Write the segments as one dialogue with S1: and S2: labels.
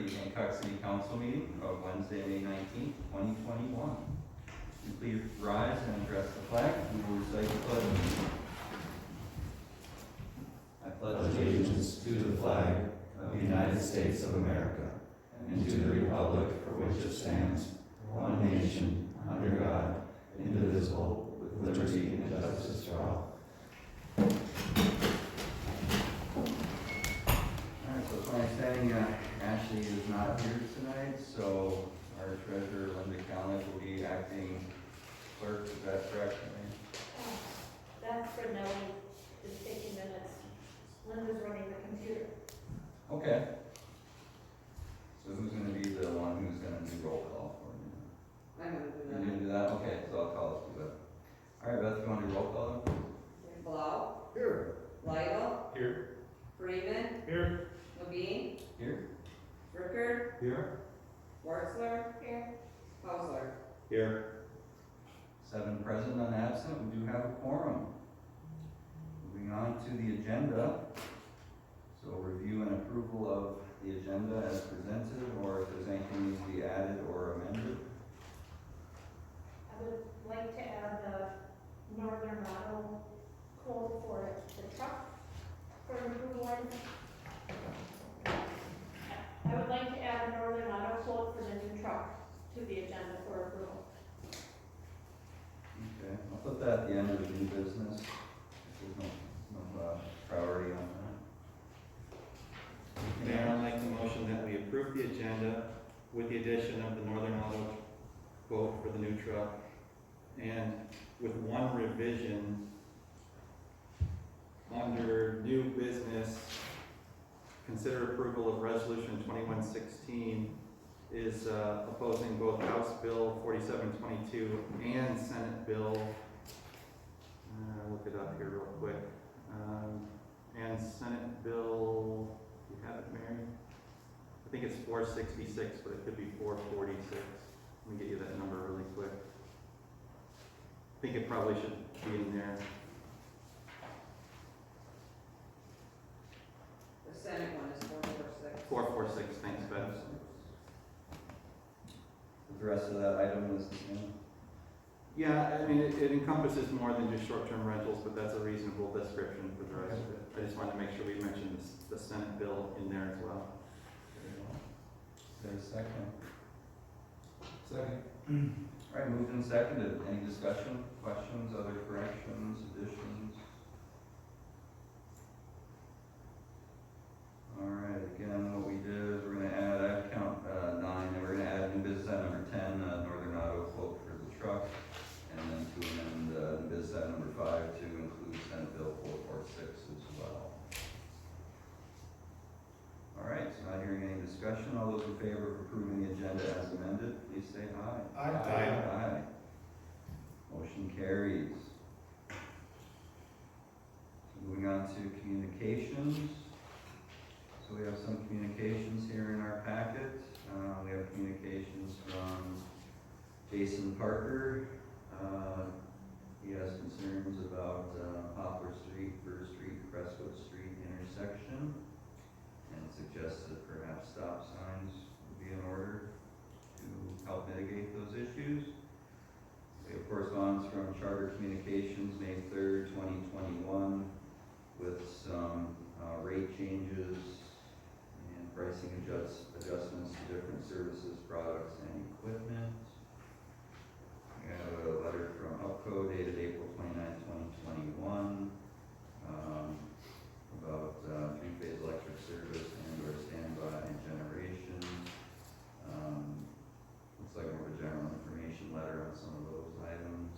S1: the Hancock City Council meeting of Wednesday, May 19th, 2021. Would you please rise and address the flag? We will recite the pledge. I pledge
S2: Allegiance to the flag of the United States of America and to the republic for which it stands, one nation, under God, indivisible, with liberty and justice for all.
S1: Alright, so it's my understanding Ashley is not here tonight, so our treasurer, Linda Calnick, will be acting clerk. Is that correct?
S3: That's for Nellie, just taking minutes. Linda's running the computer.
S1: Okay. So who's gonna be the one who's gonna do roll call for me?
S4: I'm gonna do
S1: You
S4: that.
S1: gonna do that? Okay, so I'll call us to that. Alright, Beth, you wanna do roll call then?
S4: Blau,
S2: Here.
S4: Lytle,
S2: Here.
S4: Freeman,
S2: Here.
S4: Levine,
S1: Here?
S4: Rickard,
S2: Here.
S4: Wartzler, here, Hausler.
S2: Here.
S1: 7 present, none absent. We do have a quorum. Moving on to the agenda. So review and approval of the agenda as presented, or if there's anything needs to be added or amended.
S3: I would like to add the Northern Auto quote for the truck for approval. I would like to add the Northern Auto quote for the new truck to the agenda for approval.
S1: Okay, I'll put that at the end of the new business. There's no priority on that.
S5: Mayor, I'll make the motion that we approve the agenda with the addition of the Northern Auto quote for the new truck, and with one revision under new business. Consider approval of resolution 2116 is opposing both House Bill 4722 and Senate Bill, look it up here real quick, and Senate Bill, you have it, Mary? I think it's 466, but it could be 446. Let me get you that number really quick. I think it probably should be in there.
S4: The Senate one is 446.
S5: 446, thanks, Beth.
S1: The rest of that item is the same.
S5: Yeah, I mean, it encompasses more than just short-term rentals, but that's a reasonable description for the rest of it. I just wanted to make sure we mentioned the Senate bill in there as well.
S1: Is there a second?
S2: Second.
S1: Alright, moved and seconded. Any discussion, questions, other corrections, additions? Alright, again, what we did is we're gonna add, I count 9, and we're gonna add new business item number 10, Northern Auto quote for the truck, and then to amend new business item number 5 to include Senate Bill 446 as well. Alright, so not hearing any discussion. All those in favor of approving the agenda as amended, please say aye.
S2: Aye.
S1: Aye. Motion carries. Moving on to communications. So we have some communications here in our packet. We have communications from Jason Parker. He has concerns about Poplar Street, First Street, Crestwood Street intersection, and suggests that perhaps stop signs would be in order to help mitigate those issues. We have correspondence from Charter Communications, May 3rd, 2021, with some rate changes and pricing adjustments to different services, products, and equipment. We have a letter from UPCO dated April 29th, 2021, about 3-phase electric service and/or standby generation. Looks like more of a general information letter on some of those items.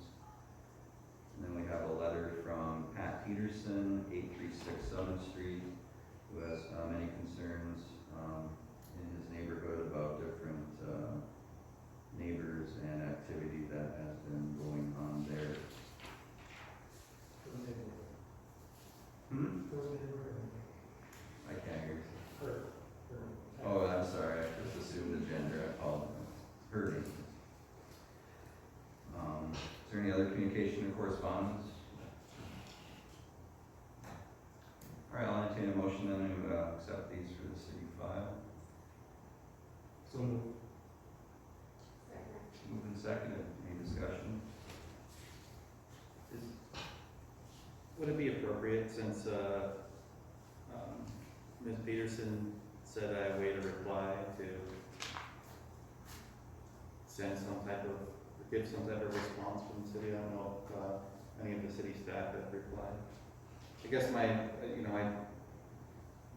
S1: And then we have a letter from Pat Peterson, 836 Summit Street, who has many concerns in his neighborhood about different neighbors and activity that has been going on there. I can't hear you. Oh, I'm sorry, I just assumed the gender, I apologize. Her. Is there any other communication or correspondence? All right, I'll entertain a motion then to accept these for the city file.
S5: wait since, Ms. Peterson said I wait a reply to send some type of, give some type of response from the city. I don't know if any of the city staff have replied. I guess my,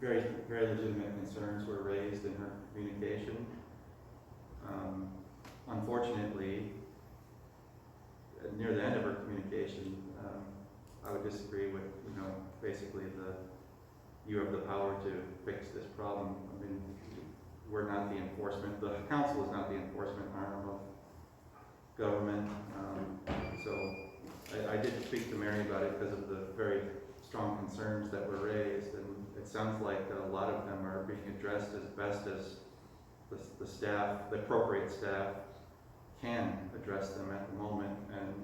S5: very, very legitimate concerns were raised in her communication. Unfortunately, near the end of her communication, I would disagree with, basically you have the power to fix this problem. I mean, we're not the enforcement, the council is not the enforcement arm of government. So I did speak to Mary about it because of the very strong concerns that were raised, and it sounds like a lot of them are being addressed as best as the staff, the appropriate staff, can address them at the moment, and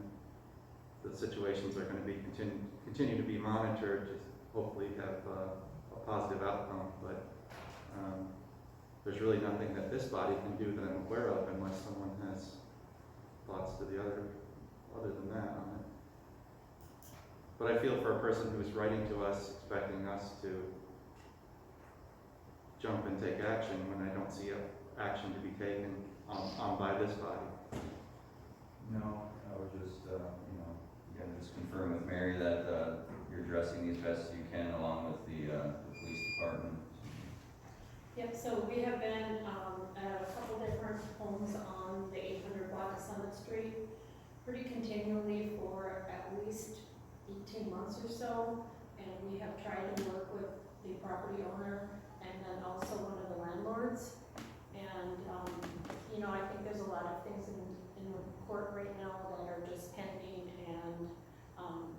S5: the situations are going to be continue to be monitored to hopefully have a positive outcome. But there's really nothing that this body can do that I'm aware of unless someone has thoughts to the other than that on it. But I feel for a person who is writing to us expecting us to jump and take action when I don't see action to be taken on by this body.
S1: No, I would just, again, just confirm with Mary that you're addressing these best as you can along with the police department.
S3: Yep, so we have been at a couple different homes on the 800 block of Summit Street pretty continually for at least 18 months or so, and we have tried to work with the property owner and then also one of the landlords. And, I think there's a lot of things in court right now that are just pending, and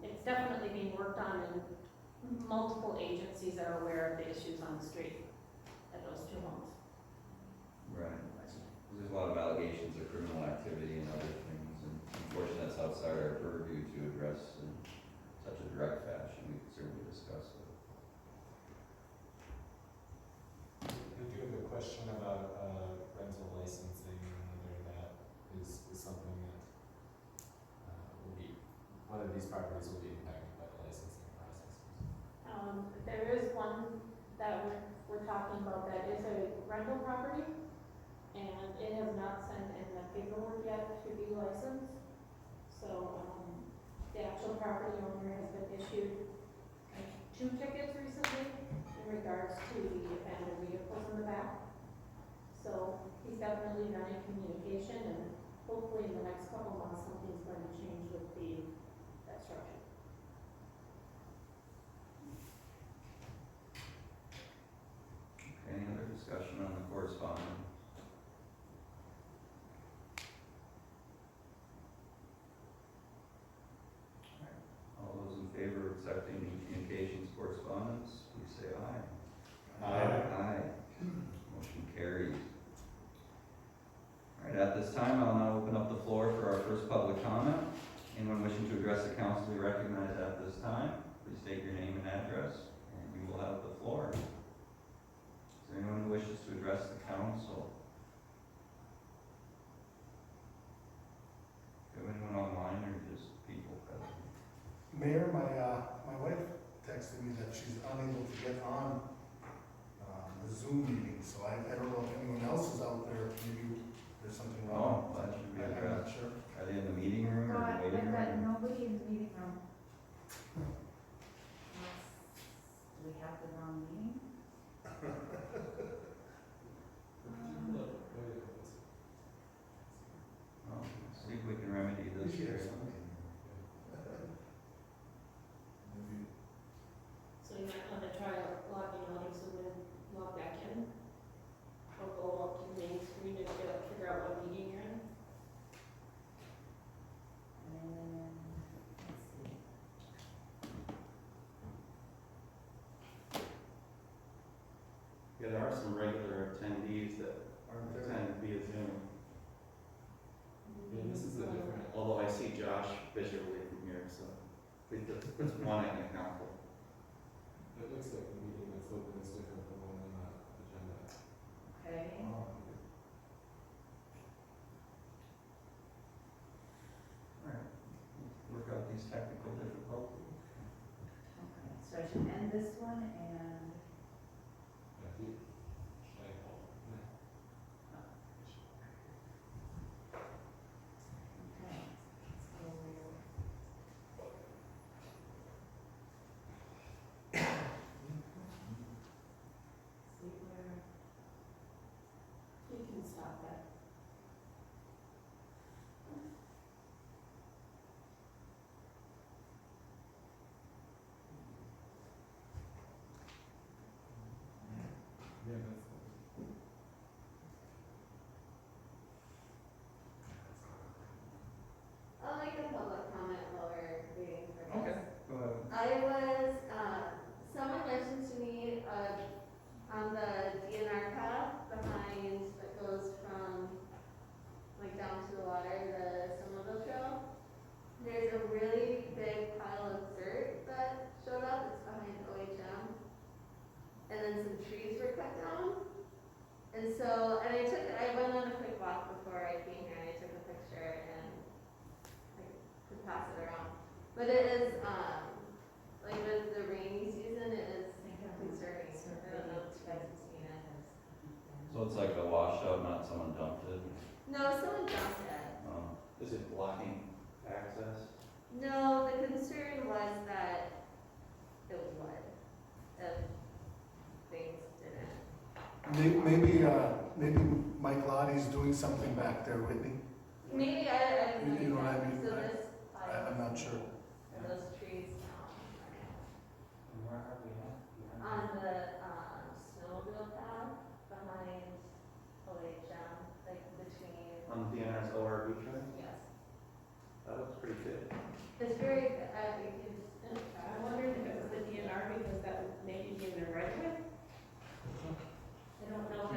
S3: it's definitely being worked on, and multiple agencies are aware of the issues on the street at those two homes.
S1: Right. There's a lot of allegations of criminal activity and other things, and unfortunately that's outside our purview to address in such a direct fashion. We can certainly discuss it.
S6: I do have a question about rental licensing, and whether that is something that will be, one of these properties will be impacted by the licensing processes.
S3: There is one that we're talking about that is a rental property, and it has not sent in the paperwork yet to be licensed. So the actual property owner has been issued 2 tickets recently in regards to the abandoned vehicles in the back. So he's definitely been in communication, and hopefully in the next couple months something's going to change with that structure.
S1: Any other discussion on the correspondence? All those in favor of accepting the communications correspondence, please say aye. Aye. Motion carries. All right, at this time, I'll now open up the floor for our first public comment. Anyone wishing to address the council be recognized at this time. Please state your name and address, and you will have the floor. Is there anyone who wishes to address the council? Do you have anyone online or just people present?
S7: Mayor, my wife texted me that she's unable to get on the Zoom meeting, so I don't know if anyone else is out there, maybe there's something wrong.
S1: Oh, that should be
S7: I'm not
S1: addressed.
S7: sure.
S1: Are they in the meeting room or the waiting
S8: I've got
S1: room?
S8: nobody in the meeting room. Do we have the wrong meeting?
S1: Oh, let's see if we can remedy this
S7: Usually
S1: here.
S7: there's something. Maybe.
S3: So you might want to try logging out of Zoom and log back in. Or go up to the main screen and figure out what meeting you're in.
S8: Let's see.
S5: Yeah, there are some regular attendees that
S7: Aren't there?
S5: attend via Zoom.
S6: Yeah, this is a different,
S5: Although I see Josh visually from here, so it's one I can account for.
S6: it looks like the meeting that's open is different from one on the agenda.
S8: Okay,
S7: Oh,
S1: All right, let's work out these technical difficulties.
S8: okay, so I this one, and okay, so. See where,
S3: You can stop that.
S6: Yeah, that's.
S9: I'll make a public comment while we're waiting for this.
S1: Okay, go ahead.
S9: I was, someone mentioned to me, on the DNR path behind, that goes from, like, down to the water, the Somerville Trail. There's a really big pile of dirt that showed up, it's behind OHM. And then some trees were cut down. And so, I went on a quick walk before I came here, and I took a picture and to pass it around. But it is, like with the rainy season, it is concerning. I don't know if you guys have seen it.
S1: So it's like a washout, not someone dumped it?
S9: No, someone dumped it.
S5: Is it blocking access?
S9: No, the concern was that it would, if things didn't.
S7: Maybe Mike Lottie's doing something back there, Whitney.
S9: Maybe, I don't know.
S7: You know what I mean?
S9: So this
S7: I'm not sure.
S9: are those trees,
S2: Where are we at?
S9: on the, snowmobile path behind OHM, like between,
S5: On DNR's ORV trail?
S9: yes.
S5: That looks pretty good.
S9: It's very, you can,
S3: I wondered if it was the DNR because that would maybe be in the right way. I don't know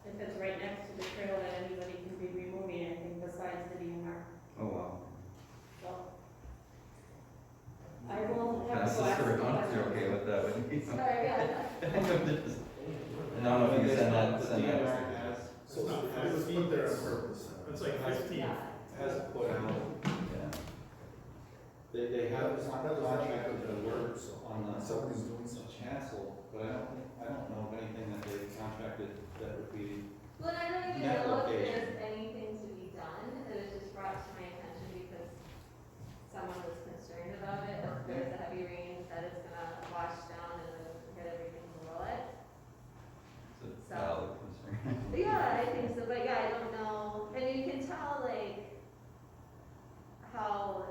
S3: if it's right next to the trail that anybody can be removing anything besides the DNR.
S1: Oh, wow.
S3: So I will have
S1: Pass
S3: to
S1: this
S3: ask.
S1: around, if you're okay with that, wouldn't you?
S9: sorry, yeah.
S1: I don't know if you can send that,
S5: The
S1: send
S5: DNR
S1: that.
S5: has,
S7: It's not, it was put there on purpose.
S10: It's like 15.
S9: Yeah.
S5: has put out,
S1: Yeah.
S5: they have
S7: That was not
S5: contracted the work
S7: so
S5: on the
S7: somebody's doing something.
S5: chancel, but I don't know of anything that they've contracted that would be,
S9: Well, I don't even
S5: That
S9: know if
S5: location.
S9: there's anything to be done, it was just brought to my attention because someone was concerned about it, if there's a heavy rain, that it's gonna wash down and then hit everything below it.
S1: It's a
S9: So-
S1: valid concern.
S9: Yeah, I think so, but yeah, I don't know, and you can tell like how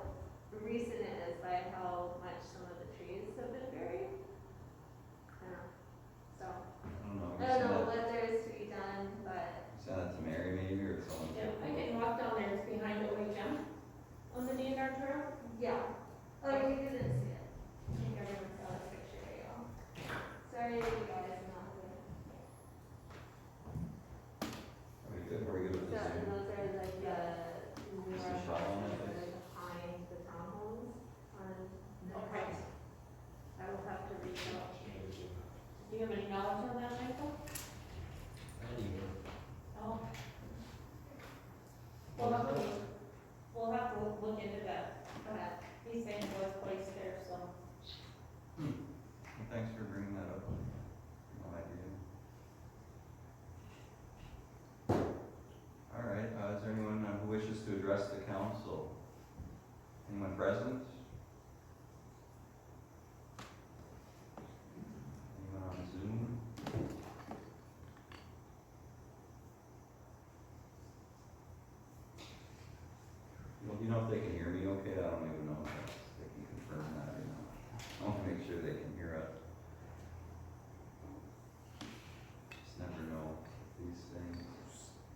S9: recent it is by how much some of the trees have been buried. Yeah, so,
S1: I don't know.
S9: I don't know what there is to be done, but
S1: Send that to Mary maybe, or someone.
S3: Yeah, I can walk down there, it's behind OHM on the DNR trail.
S9: yeah. Oh, you didn't see it. I think everyone saw the picture, y'all. Sorry, you guys not here.
S1: Are we good with
S9: So,
S1: the
S9: and
S1: Zoom?
S9: those are like the newer
S1: Just a shot on it.
S9: houses that are behind the townhomes on the
S3: Okay.
S9: right.
S3: I will have to reach out. Do you have any knowledge on that, Michael? Oh. We'll have to look into that.
S9: Okay.
S3: He's saying it was placed there, so.
S1: Well, thanks for bringing that up. No idea. All right, is there anyone who wishes to address the council? Anyone present? Anyone on Zoom? Well, do you know if they can hear me okay? I don't even know if they can confirm that or not. I want to make sure they can hear us. Just never know these things.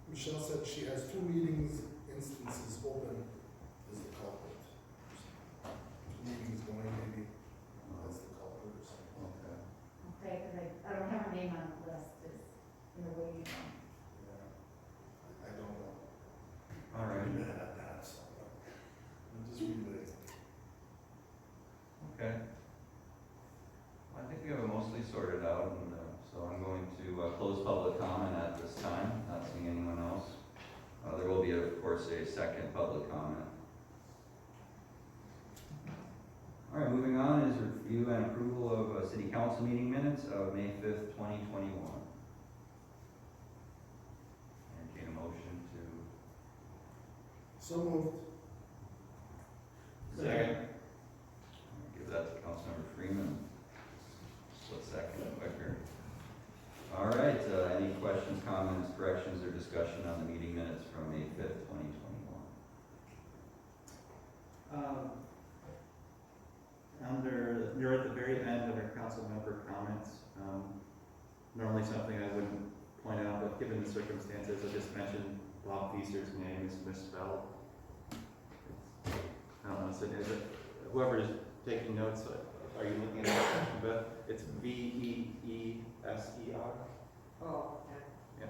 S7: Michelle said she has 2 meetings instances open as the culprit. 2 meetings going, maybe that's the culprit or something.
S1: Okay.
S8: okay, because I don't have her name on the list, it's in the waiting room.
S7: Yeah. I don't know.
S1: All right.
S7: I'm mad at that, so. I'm just relaying.
S1: Okay. I think we have it mostly sorted out, and so I'm going to close public comment at this time, not seeing anyone else. There will be, of course, a second public comment. All right, moving on is review and approval of city council meeting minutes of May 5th, 2021. Entertain a motion to.
S7: So moved.
S5: Second.
S1: Give that to Councilmember Freeman. Split second, quicker. All right, any questions, comments, corrections, or discussion on the meeting minutes from May 5th, 2021?
S5: You're at the very end under council member comments. Normally something I wouldn't point out, but given the circumstances, I just mentioned Bob Feaster's name is misspelled. I don't know, so is it, whoever's taking notes, are you looking at that section, Beth? It's Veeser.
S4: Oh,
S5: Yeah.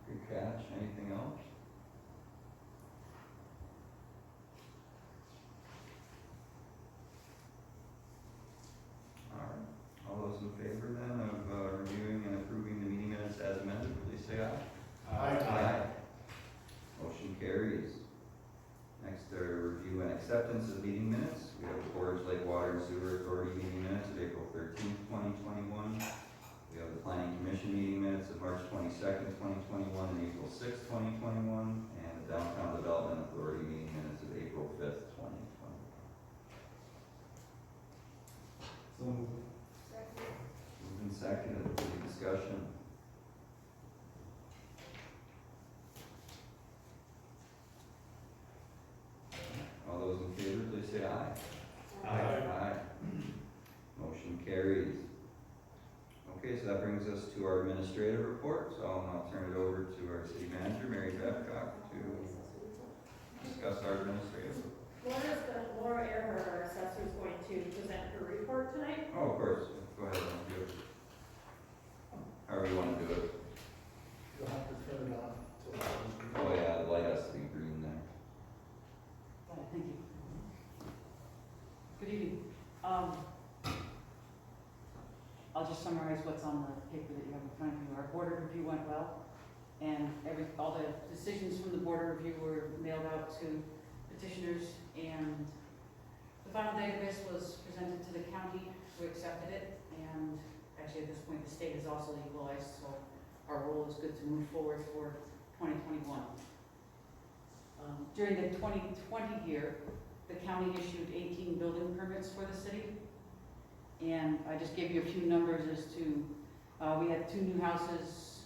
S1: Good catch. Anything else? All right. All those in favor then of reviewing and approving the meeting minutes as amended, please say aye. Motion carries. Next, review and acceptance of meeting minutes. We have the Portage Lake Water and Sewer Authority meeting minutes of April 13th, 2021. We have the Planning Commission meeting minutes of March 22nd, 2021 and April 6th, 2021. And the Downtown Development Authority meeting minutes of April 5th, 2021.
S7: So moved.
S1: Moved and seconded. Any discussion? All those in favor, please say aye. Aye. Motion carries. Okay, so that brings us to our administrative report, so I'll now turn it over to our city manager, Mary Babcock, to discuss our administrative report.
S3: Laura Earhart, our assessor, is going to present her report tonight.
S1: Oh, of course, go ahead and do it. However you want to do it.
S7: You'll have to turn it on.
S1: Oh yeah, the light has to be green there.
S10: Thank you. Good evening. I'll just summarize what's on the paper that you have in front of you. Our border review went well, and all the decisions from the border review were mailed out to petitioners, and the final database was presented to the county, who accepted it, and actually at this point the state has also equalized, so our role is good to move forward for 2021. During the 2020 year, the county issued 18 building permits for the city. And I just gave you a few numbers as to, we had 2 new houses,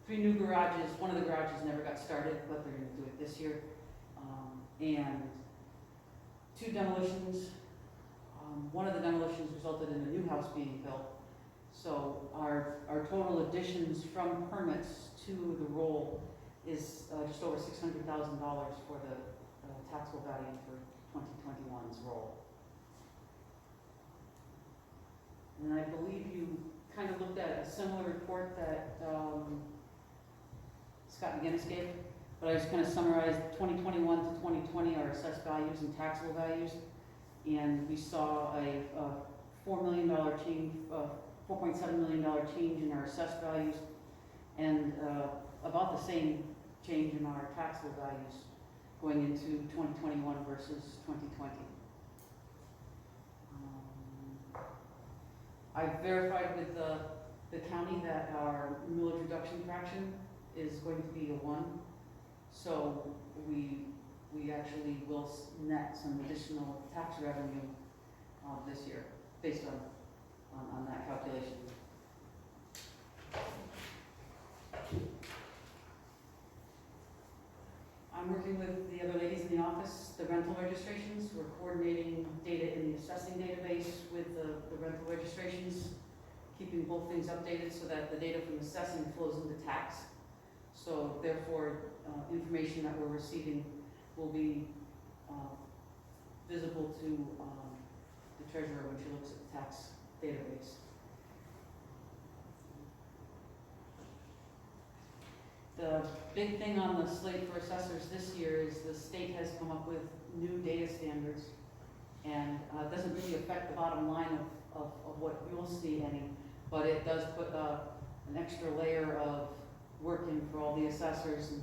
S10: 3 new garages. One of the garages never got started, but they're gonna do it this year. And 2 demolitions. One of the demolitions resulted in a new house being built. So our total additions from permits to the roll is just over $600,000 for the taxable value for 2021's roll. And I believe you kind of looked at a similar report that Scott McGinnis gave, but I just kind of summarized 2021 to 2020, our assessed values and taxable values. And we saw a $4 million change, $4.7 million change in our assessed values, and about the same change in our taxable values going into 2021 versus 2020. I verified with the county that our millage reduction fraction is going to be a 1, so we actually will net some additional tax revenue this year based on that calculation. I'm working with the other ladies in the office, the rental registrations. We're coordinating data in the assessing database with the rental registrations, keeping both things updated so that the data from assessing flows into tax. So therefore, information that we're receiving will be visible to the treasurer when she looks at the tax database. The big thing on the slate for assessors this year is the state has come up with new data standards, and it doesn't really affect the bottom line of what you'll see any, but it does put an extra layer of work in for all the assessors,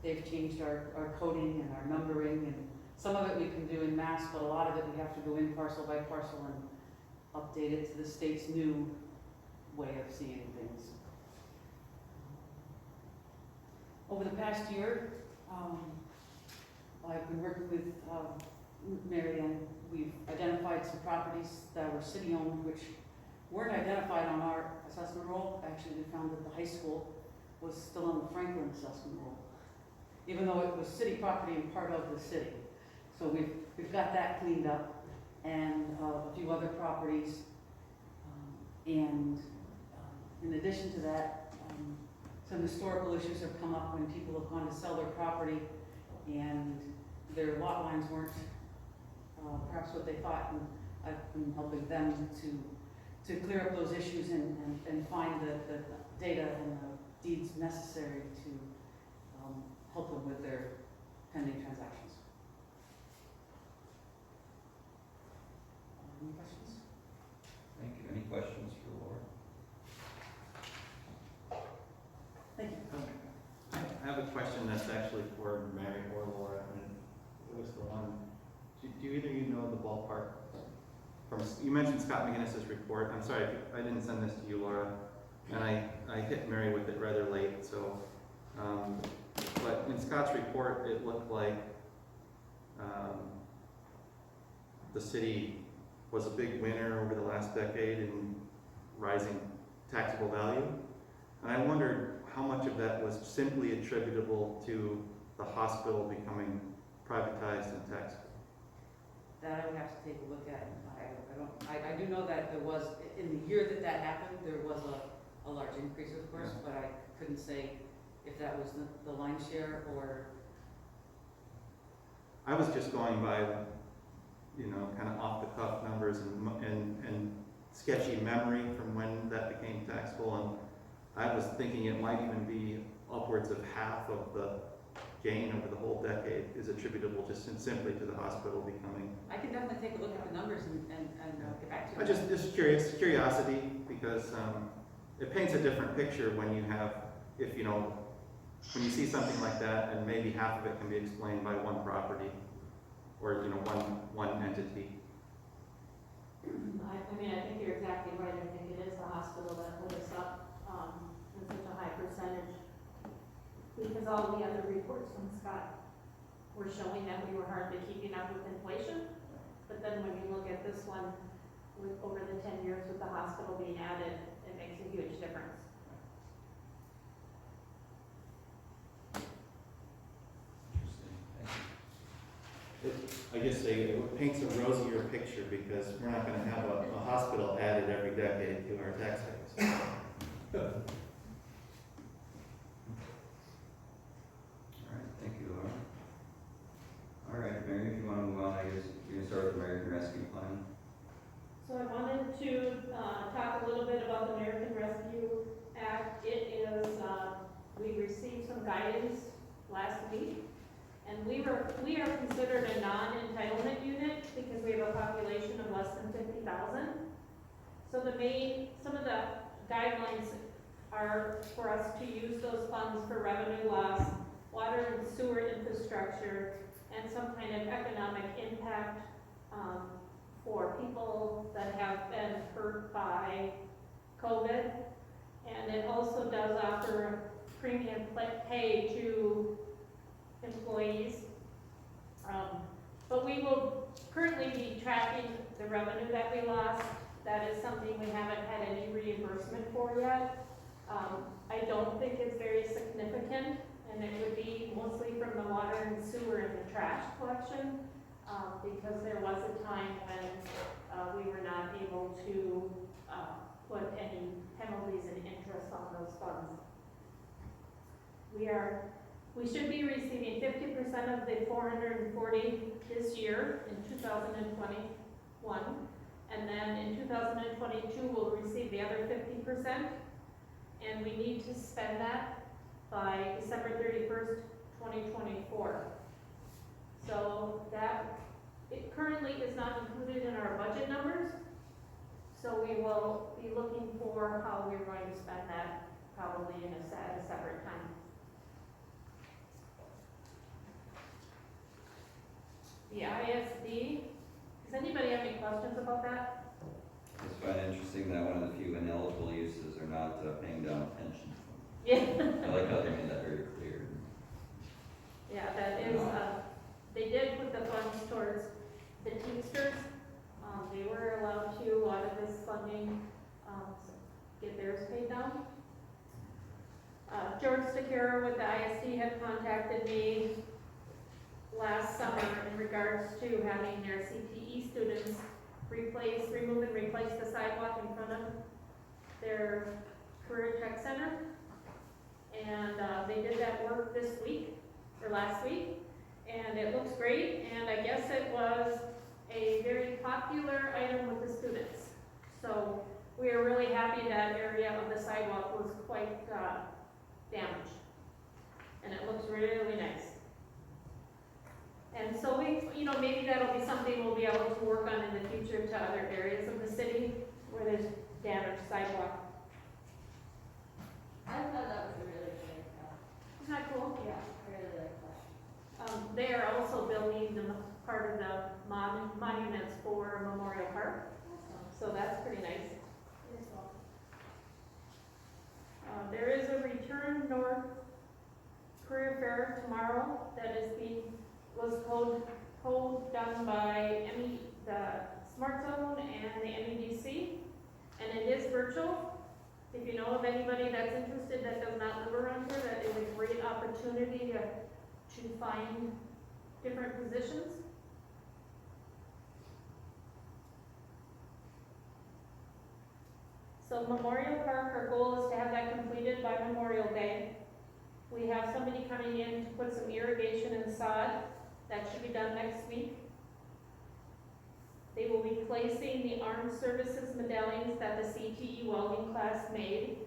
S10: They've changed our coding and our numbering, and some of it we can do in mass, but a lot of it we have to go in parcel by parcel and update it to the state's new way of seeing things. Over the past year, I've been working with Mary Ann. We've identified some properties that were city-owned, which weren't identified on our assessment roll. Actually, we found that the high school was still on the Franklin assessment roll, even though it was city property and part of the city. So we've got that cleaned up, and a few other properties. In addition to that, some historical issues have come up when people have gone to sell their property and their lot lines weren't perhaps what they thought, and I've been helping them to clear up those issues and find the data and the deeds necessary to help them with their pending transactions. Any questions?
S1: Thank you. Any questions for Laura?
S10: Thank you.
S5: I have a question that's actually for Mary or Laura, and it was the one, do either of you know the ballpark? You mentioned Scott McGinnis's report. I'm sorry, I didn't send this to you, Laura, and I hit Mary with it rather late, so, but in Scott's report, it looked like the city was a big winner over the last decade in rising taxable value. And I wondered how much of that was simply attributable to the hospital becoming privatized and taxable.
S10: That I would have to take a look at. I do know that there was, in the year that happened, there was a large increase, of course,
S5: Yeah.
S10: but I couldn't say if that was the lion's share or.
S5: I was just going by, kind of off the cuff numbers and sketchy memory from when that became taxable, and I was thinking it might even be upwards of half of the gain over the whole decade is attributable just simply to the hospital becoming.
S10: I can definitely take a look at the numbers and get back to you.
S5: I just curiosity, because it paints a different picture when you have, when you see something like that, and maybe half of it can be explained by one property, or one entity.
S3: I mean, I think you're exactly right. I think it is the hospital that put us up in such a high percentage, because all the other reports from Scott were showing that we were hardly keeping up with inflation. But then when you look at this one, with over the 10 years with the hospital being added, it makes a huge difference.
S1: Interesting. Thank you.
S5: I guess it paints a rosier picture because we're not going to have a hospital added every decade to our tax base.
S1: All right, thank you, Laura. All right, Mary, if you want to move on, I guess we can start with the American Rescue Plan.
S3: So I wanted to talk a little bit about the American Rescue Act. It is, we received some guidance last week, and we are considered a non-entitlement unit because we have a population of less than 50,000. So some of the guidelines are for us to use those funds for revenue loss, water and sewer infrastructure, and some kind of economic impact for people that have been hurt by COVID. And it also does offer premium pay to employees. But we will currently be tracking the revenue that we lost. That is something we haven't had any reimbursement for yet. I don't think it's very significant, and it would be mostly from the water and sewer and the trash collection, because there was a time when we were not able to put any penalties and interest on those funds. We should be receiving 50% of the 440 this year in 2021, and then in 2022 we'll receive the other 50%, and we need to spend that by December 31st, 2024. So that, it currently is not included in our budget numbers, so we will be looking for how we're going to spend that probably at a separate time. the ISD. Does anybody have any questions about that?
S1: I just find it interesting that one of the few ineligible uses are not paying down pension.
S3: Yeah.
S1: I like how they made that very clear.
S3: Yeah, that is, they did put the funds towards the Teamsters. They were allowed to, out of this funding, get theirs paid down. George Stakera with the ISD had contacted me last summer in regards to having their CTE students remove and replace the sidewalk in front of their career tech center. And they did that work this week, or last week, and it looks great, and I guess it was a very popular item with the students. So we are really happy that area of the sidewalk was quite damaged, and it looks really nice. And so we, maybe that'll be something we'll be able to work on in the future to other areas of the city where there's damaged sidewalk.
S9: I thought that was a really good idea.
S3: Isn't that cool?
S9: Yeah, I really like that.
S3: They are also building the part of the monuments for Memorial Park, so that's pretty nice. There is a Return North Career Fair tomorrow that was co-done by the Smart Zone and the MEDC, and it is virtual. If you know of anybody that's interested that does not live around here, that is a great opportunity to find different positions. So Memorial Park, our goal is to have that completed by Memorial Day. We have somebody coming in to put some irrigation and sod. That should be done next week. They will be placing the armed services medallions that the CTE welding class made.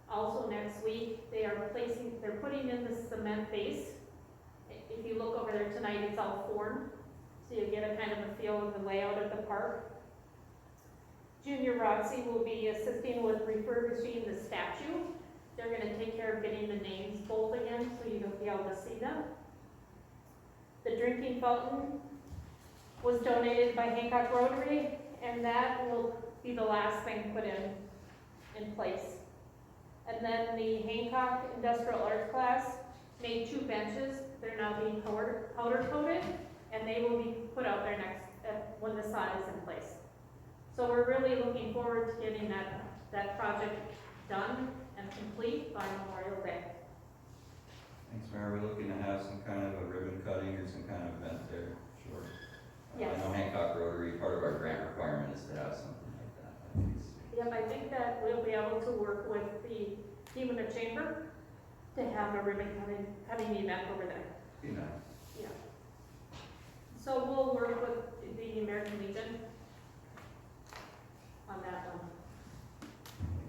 S3: Also next week, they're putting in the cement base. If you look over there tonight, it's all formed, so you get a kind of a feel of the layout of the park. Junior Roxy will be assisting with refurbishing the statue. They're gonna take care of getting the names bold again, so you'll be able to see them. The drinking fountain was donated by Hancock Rotary, and that will be the last thing put in place. And then the Hancock Industrial Arts class made 2 benches. They're now being powder coated, and they will be put out there when the sod is in place. So we're really looking forward to getting that project done and complete by Memorial Day.
S1: Thanks, Mayor. Are we looking to have some kind of a ribbon cutting or some kind of event there? Sure.
S3: Yes.
S1: I know Hancock Rotary, part of our grant requirement is to have something like that.
S3: Yep, I think that we'll be able to work with the team in the chamber to have a ribbon cutting event over there.
S1: Be nice.
S3: Yeah. So we'll work with the American Legion on that one.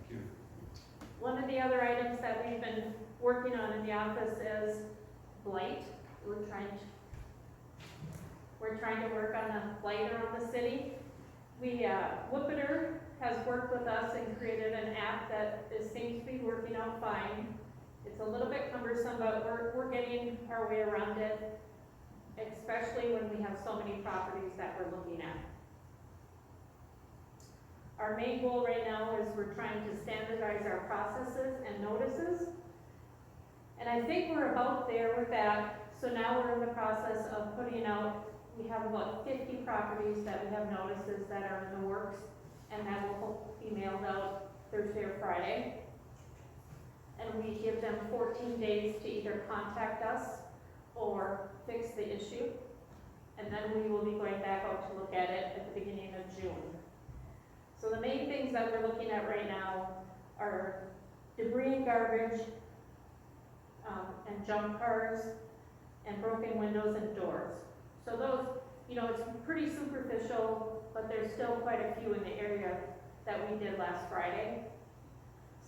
S1: Thank you.
S3: One of the other items that we've been working on in the office is blight. We're trying to work on the blight around the city. Whoopiter has worked with us and created an app that seems to be working out fine. It's a little bit cumbersome, but we're getting our way around it, especially when we have so many properties that we're looking at. Our main goal right now is we're trying to standardize our processes and notices. And I think we're about there with that. So now we're in the process of putting out, we have about 50 properties that we have notices that are in the works, and that will be mailed out Thursday or Friday. And we give them 14 days to either contact us or fix the issue. And then we will be going back out to look at it at the beginning of June. So the main things that we're looking at right now are debris and garbage, and junk cars, and broken windows and doors. So those, it's pretty superficial, but there's still quite a few in the area that we did last Friday.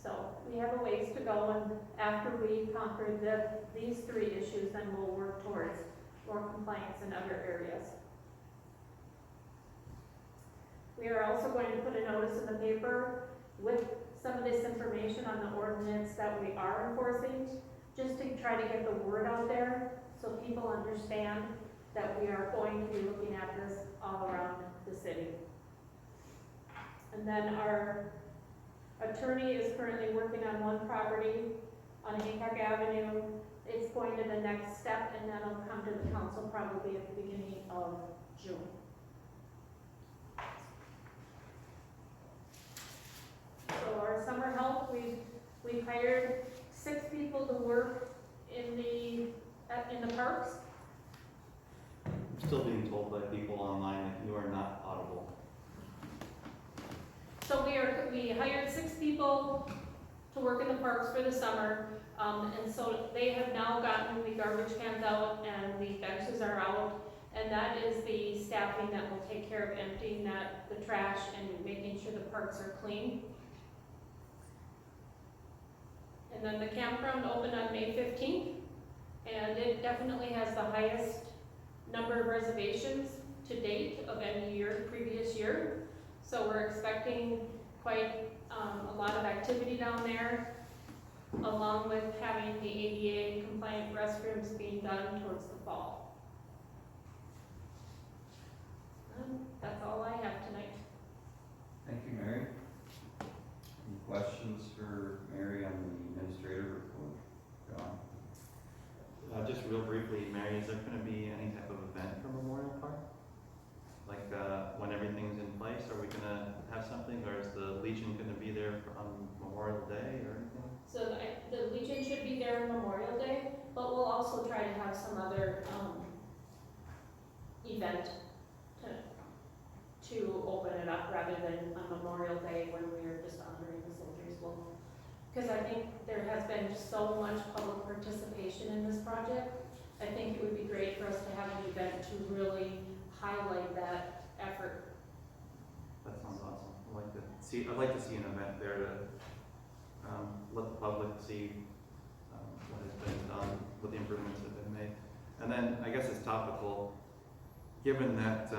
S3: So we have a ways to go, and after we conquer these 3 issues, then we'll work towards more compliance in other areas. We are also going to put a notice in the paper with some of this information on the ordinance that we are enforcing, just to try to get the word out there so people understand that we are going to be looking at this all around the city. And then our attorney is currently working on one property on Hancock Avenue. It's going to the next step, and then it'll come to the council probably at the beginning of June. So our summer help, we've hired 6 people to work in the parks.
S5: I'm still being told by people online that you are not audible.
S3: So we hired 6 people to work in the parks for the summer, and so they have now gotten the garbage cans out and the benches are out, and that is the staffing that will take care of emptying the trash and making sure the parks are clean. And then the campground opened on May 15th, and it definitely has the highest number of reservations to date of any previous year. So we're expecting quite a lot of activity down there, along with having the ADA compliant restrooms being done towards the fall. That's all I have tonight.
S1: Thank you, Mary. Any questions for Mary on the administrative report? John?
S5: Just real briefly, Mary, is there going to be any type of event for Memorial Park? Like when everything's in place, are we going to have something, or is the Legion going to be there on Memorial Day or anything?
S3: So the Legion should be there on Memorial Day, but we'll also try to have some other event to open it up rather than on Memorial Day when we're just honoring the soldiers. Because I think there has been so much public participation in this project. I think it would be great for us to have an event to really highlight that effort.
S5: That sounds awesome. I'd like to see an event there to let the public see what has been done, what the improvements have been made. And then I guess it's topical, given that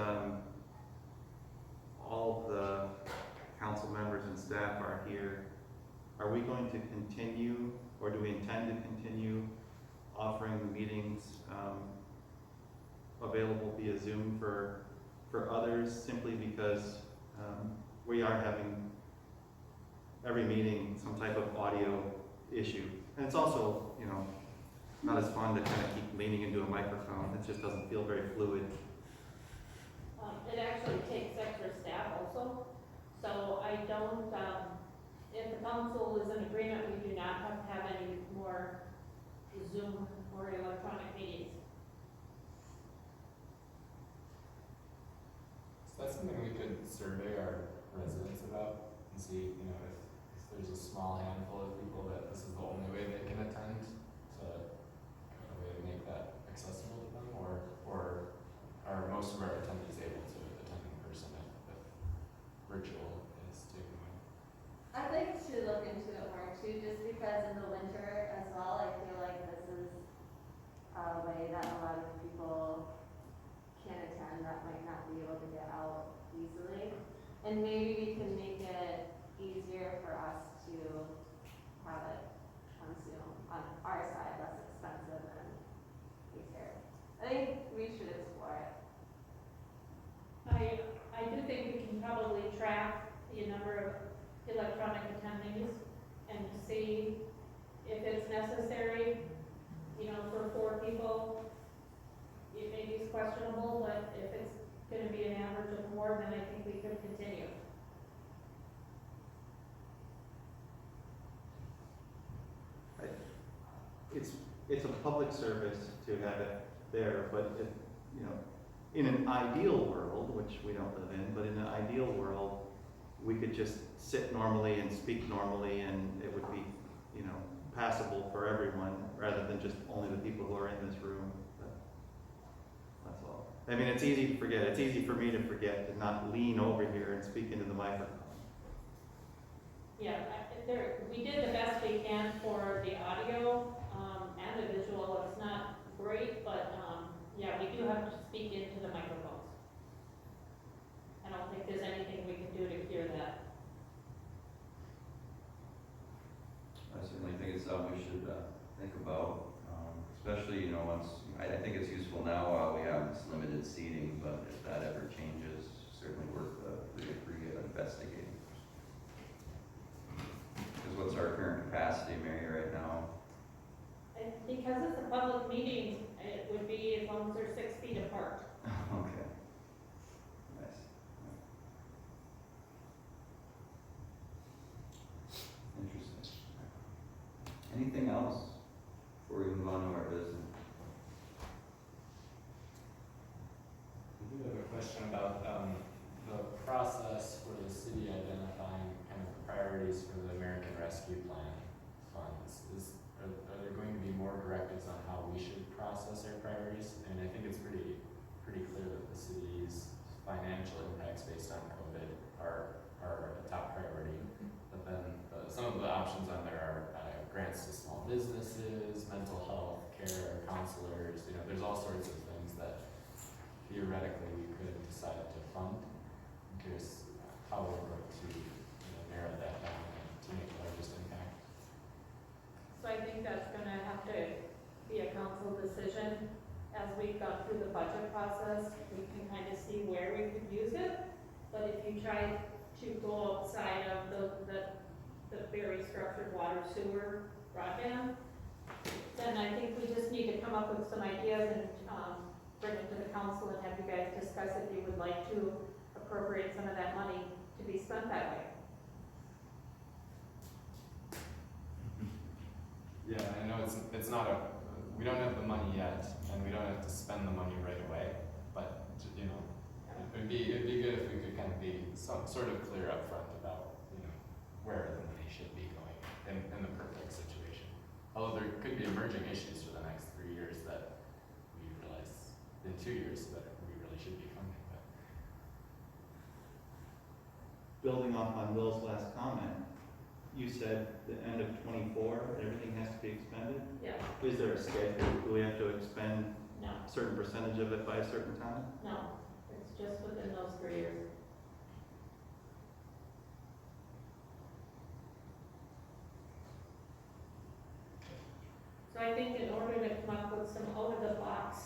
S5: all of the council members and staff are here, are we going to continue, or do we intend to continue offering the meetings available via Zoom for others, simply because we are having every meeting some type of audio issue. And it's also, not as fun to kind of keep leaning into a microphone. It just doesn't feel very fluid.
S3: It actually takes extra staff also. So I don't, if the council is in agreement, we do not have to have any more Zoom or electronic meetings.
S6: So that's something we could survey our residents about and see, if there's a small handful of people that this is the only way they can attend, to kind of way to make that accessible to them, or are most of our attendees able to attend in person if virtual is taken away?
S9: I'd like to look into it more too, just because in the winter as well, I feel like this is a way that a lot of people can attend that might not be able to get out easily. And maybe we can make it easier for us to have it on Zoom on our side, less expensive and easier. I think we should explore it.
S3: I do think we can probably track the number of electronic attendees and see if it's necessary, for 4 people. It maybe is questionable, but if it's gonna be an average of more, then I think we could continue.
S5: It's a public service to have it there, but if, in an ideal world, which we don't live in, but in an ideal world, we could just sit normally and speak normally, and it would be, passable for everyone, rather than just only the people who are in this room. But that's all. I mean, it's easy to forget. It's easy for me to forget to not lean over here and speak into the microphone.
S3: Yeah, we did the best we can for the audio and the visual. It's not great, but yeah, we do have to speak into the microphones. I don't think there's anything we can do to cure that.
S1: I certainly think it's something we should think about, especially, once, I think it's useful now while we have this limited seating, but if that ever changes, certainly worth investigating. Because what's our current capacity, Mary, right now?
S3: And because it's a public meeting, it would be as long as they're 6 feet apart.
S1: Okay. Nice. Interesting. Anything else before we move on to our business?
S6: I do have a question about the process for the city identifying kind of the priorities for the American Rescue Plan funds. Are there going to be more directives on how we should process our priorities? And I think it's pretty clear that the city's financial impacts based on COVID are a top priority. But then some of the options on there are grants to small businesses, mental health care, counselors. You know, there's all sorts of things that theoretically we could decide to fund. I'm curious how we're going to narrow that down and to make the largest impact.
S3: So I think that's gonna have to be a council decision. As we've gone through the budget process, we can kind of see where we could use it. But if you try to go outside of the very structured water, sewer, broadband, then I think we just need to come up with some ideas and, bring it to the council and have you guys discuss if you would like to appropriate some of that money to be spent that way.
S6: Yeah, I know it's not we don't have the money yet, and we don't have to spend the money right away. But you know, it'd be good if we could kind of be sort of clear up front about where the money should be going in the perfect situation. Although there could be emerging issues for the next 3 years that we realize in 2 years that we really should be funding. But
S5: Building off on Will's last comment, you said the end of '24, everything has to be expended?
S3: Yeah,
S5: Is there a schedule? Do we have to expend
S3: no,
S5: a certain percentage of it by a certain time?
S3: no, it's just within those 3 years. So I think in order to come up with some out-of-the-box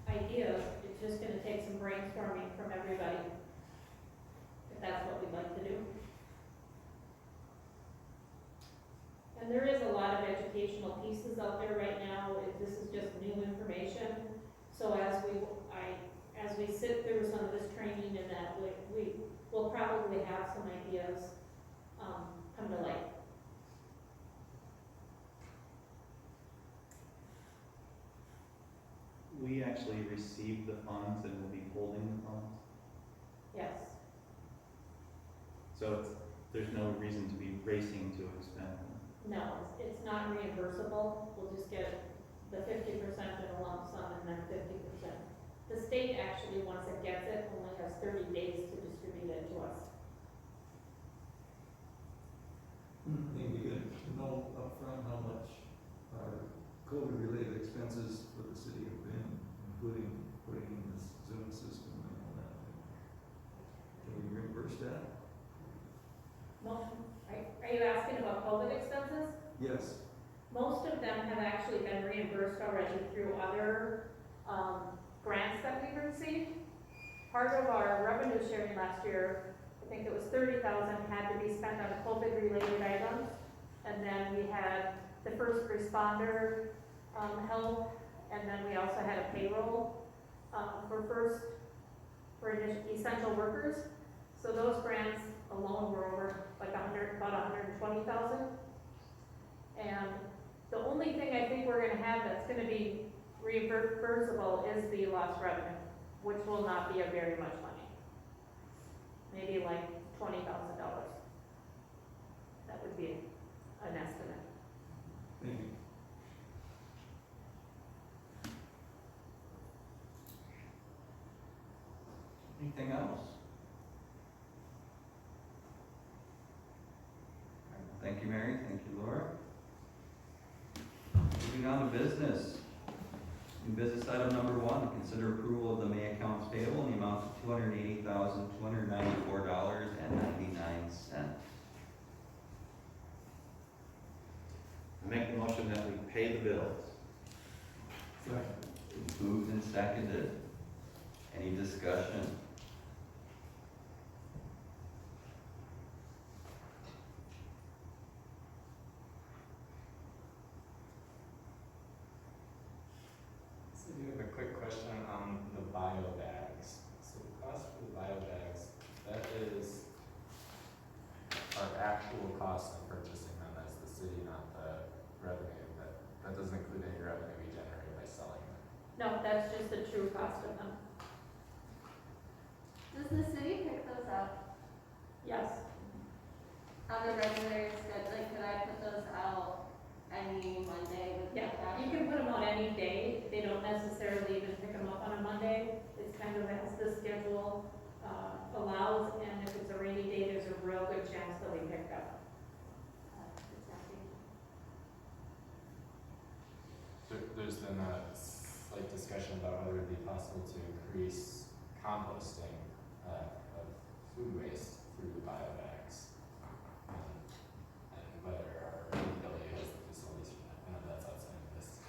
S3: ideas, it's just gonna take some brainstorming from everybody, if that's what we'd like to do. And there is a lot of educational pieces out there right now. This is just new information. So as we sit through some of this training and that, we will probably have some ideas, come to light.
S5: We actually receive the funds and will be holding the funds,
S3: Yes,
S5: so there's no reason to be racing to expend them.
S3: no, it's not reimbursable. We'll just get the 50% in a lump sum and then 50%. The state actually, once it gets it, only has 30 days to distribute it to us.
S2: Maybe good to know upfront how much our COVID-related expenses for the city have been, including putting in this Zoom system and all that. Can we reimburse that?
S3: Most, are you asking about COVID expenses?
S2: Yes.
S3: Most of them have actually been reimbursed already through other grants that we've received. Part of our revenue sharing last year, I think it was 30,000 had to be spent on COVID-related items. And then we had the first responder help, and then we also had a payroll for essential workers. So those grants alone were over like about 120,000. And the only thing I think we're gonna have that's gonna be reimbursable is the lost revenue, which will not be a very much money. Maybe like $20,000. That would be an estimate.
S2: Thank you.
S1: Anything else? Thank you, Mary. Thank you, Laura. Moving on to business. New business item number 1, consider approval of the May accounts payable in the amount of $280,294.99.
S5: I make the motion that we pay the bills.
S2: Second.
S1: Moved and seconded. Any discussion?
S6: So I do have a quick question on the bio bags. So the cost for the bio bags, that is our actual cost of purchasing them as the city, not the revenue, that doesn't include any revenue we generate by selling them.
S3: No, that's just the true cost of them.
S9: Does the city pick those up
S3: Yes.
S9: on a regular schedule? Like, could I put those out any Monday with the
S3: Yeah,
S9: trash?
S3: you can put them out any day. They don't necessarily even pick them up on a Monday. It's kind of as the schedule allows, and if it's a rainy day, there's a real good chance they'll be picked up.
S6: There's been a slight discussion about whether it'd be possible to increase composting of food waste through the bio bags. And whether our DPW has the facilities for that. I know that's outside of this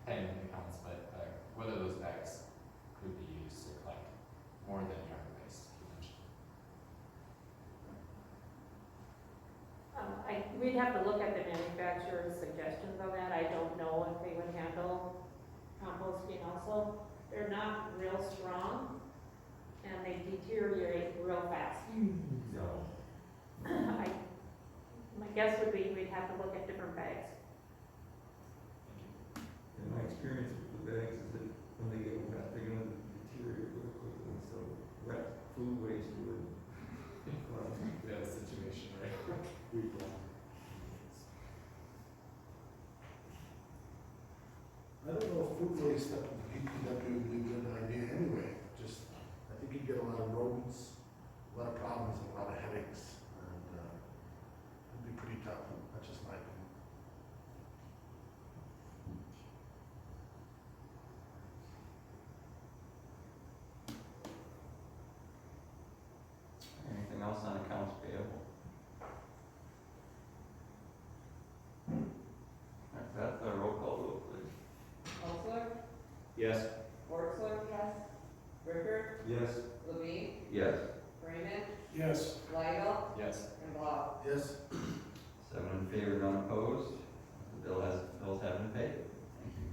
S6: payment accounts, but whether those bags could be used to collect more than yard waste eventually.
S3: We'd have to look at the manufacturer's suggestions on that. I don't know if they would handle composting also. They're not real strong, and they deteriorate real fast. So, my guess would be we'd have to look at different bags.
S11: In my experience with the bags is that when they get wet, they're gonna deteriorate real quickly, so wet food waste would cause
S6: Yeah, the situation, right?
S7: I don't know if food waste up at the DPW would be a good idea anyway, just, I think you get a lot of rodents, a lot of problems, and a lot of headaches, and, it'd be pretty tough, that's just my opinion.
S1: Anything else on accounts payable? Alright, Beth, roll call vote, please.
S4: Hauser,
S5: Yes.
S4: Workler,
S9: Yes.
S4: Ricker,
S11: yes.
S4: Levine,
S1: Yes.
S4: Raymond,
S7: Yes.
S4: Lidle,
S6: Yes.
S4: and Blau.
S7: Yes.
S1: 7 in favor, none opposed. The bills have been paid. Thank you.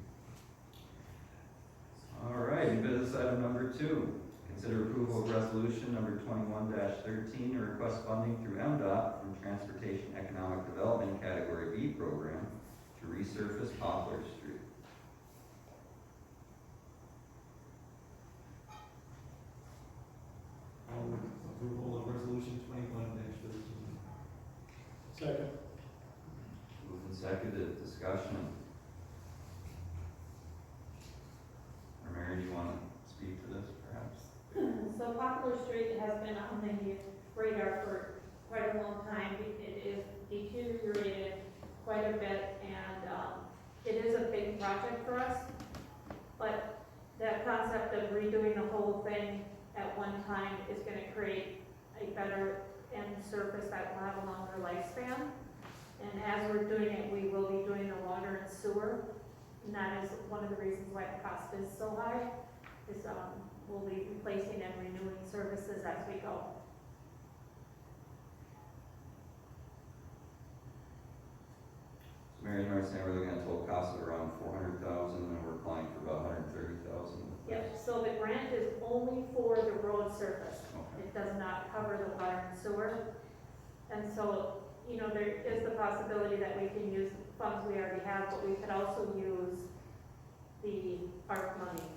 S1: All right, new business item number 2. Consider approval of resolution number 21-13 to request funding through MDOT from Transportation Economic Development Category B program to resurface Poplar Street.
S11: I'll move approval of resolution 21-13.
S7: Second.
S1: Moved and seconded, discussion. Or Mary, do you want to speak to this perhaps?
S3: So Poplar Street has been on the radar for quite a long time. It is deteriorated quite a bit, and it is a big project for us. But that concept of redoing the whole thing at one time is gonna create a better end surface that will have a longer lifespan. And as we're doing it, we will be doing the water and sewer. And that is one of the reasons why the cost is so high, is we'll be replacing and renewing services as we go.
S1: So Mary and I are saying we're looking at a total cost of around $400,000, and we're applying for about $130,000.
S3: Yep, so the grant is only for the road surface.
S1: Okay.
S3: It does not cover the water and sewer. And so, you know, there is the possibility that we can use funds we already have, but we could also use the ARP money.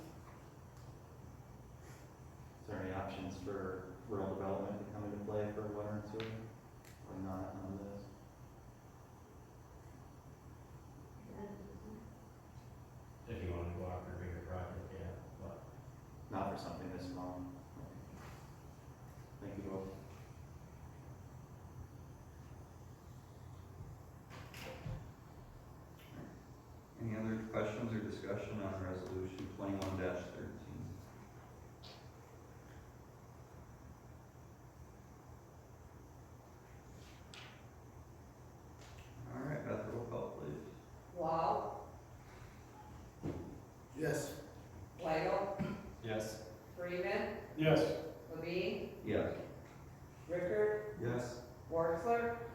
S5: Is there any options for rural development to come into play for water and sewer? Or not on this?
S12: If you want to go after a bigger project, yeah, but
S5: Not for something this small. Thank you both.
S1: Any other questions or discussion on resolution 21-13?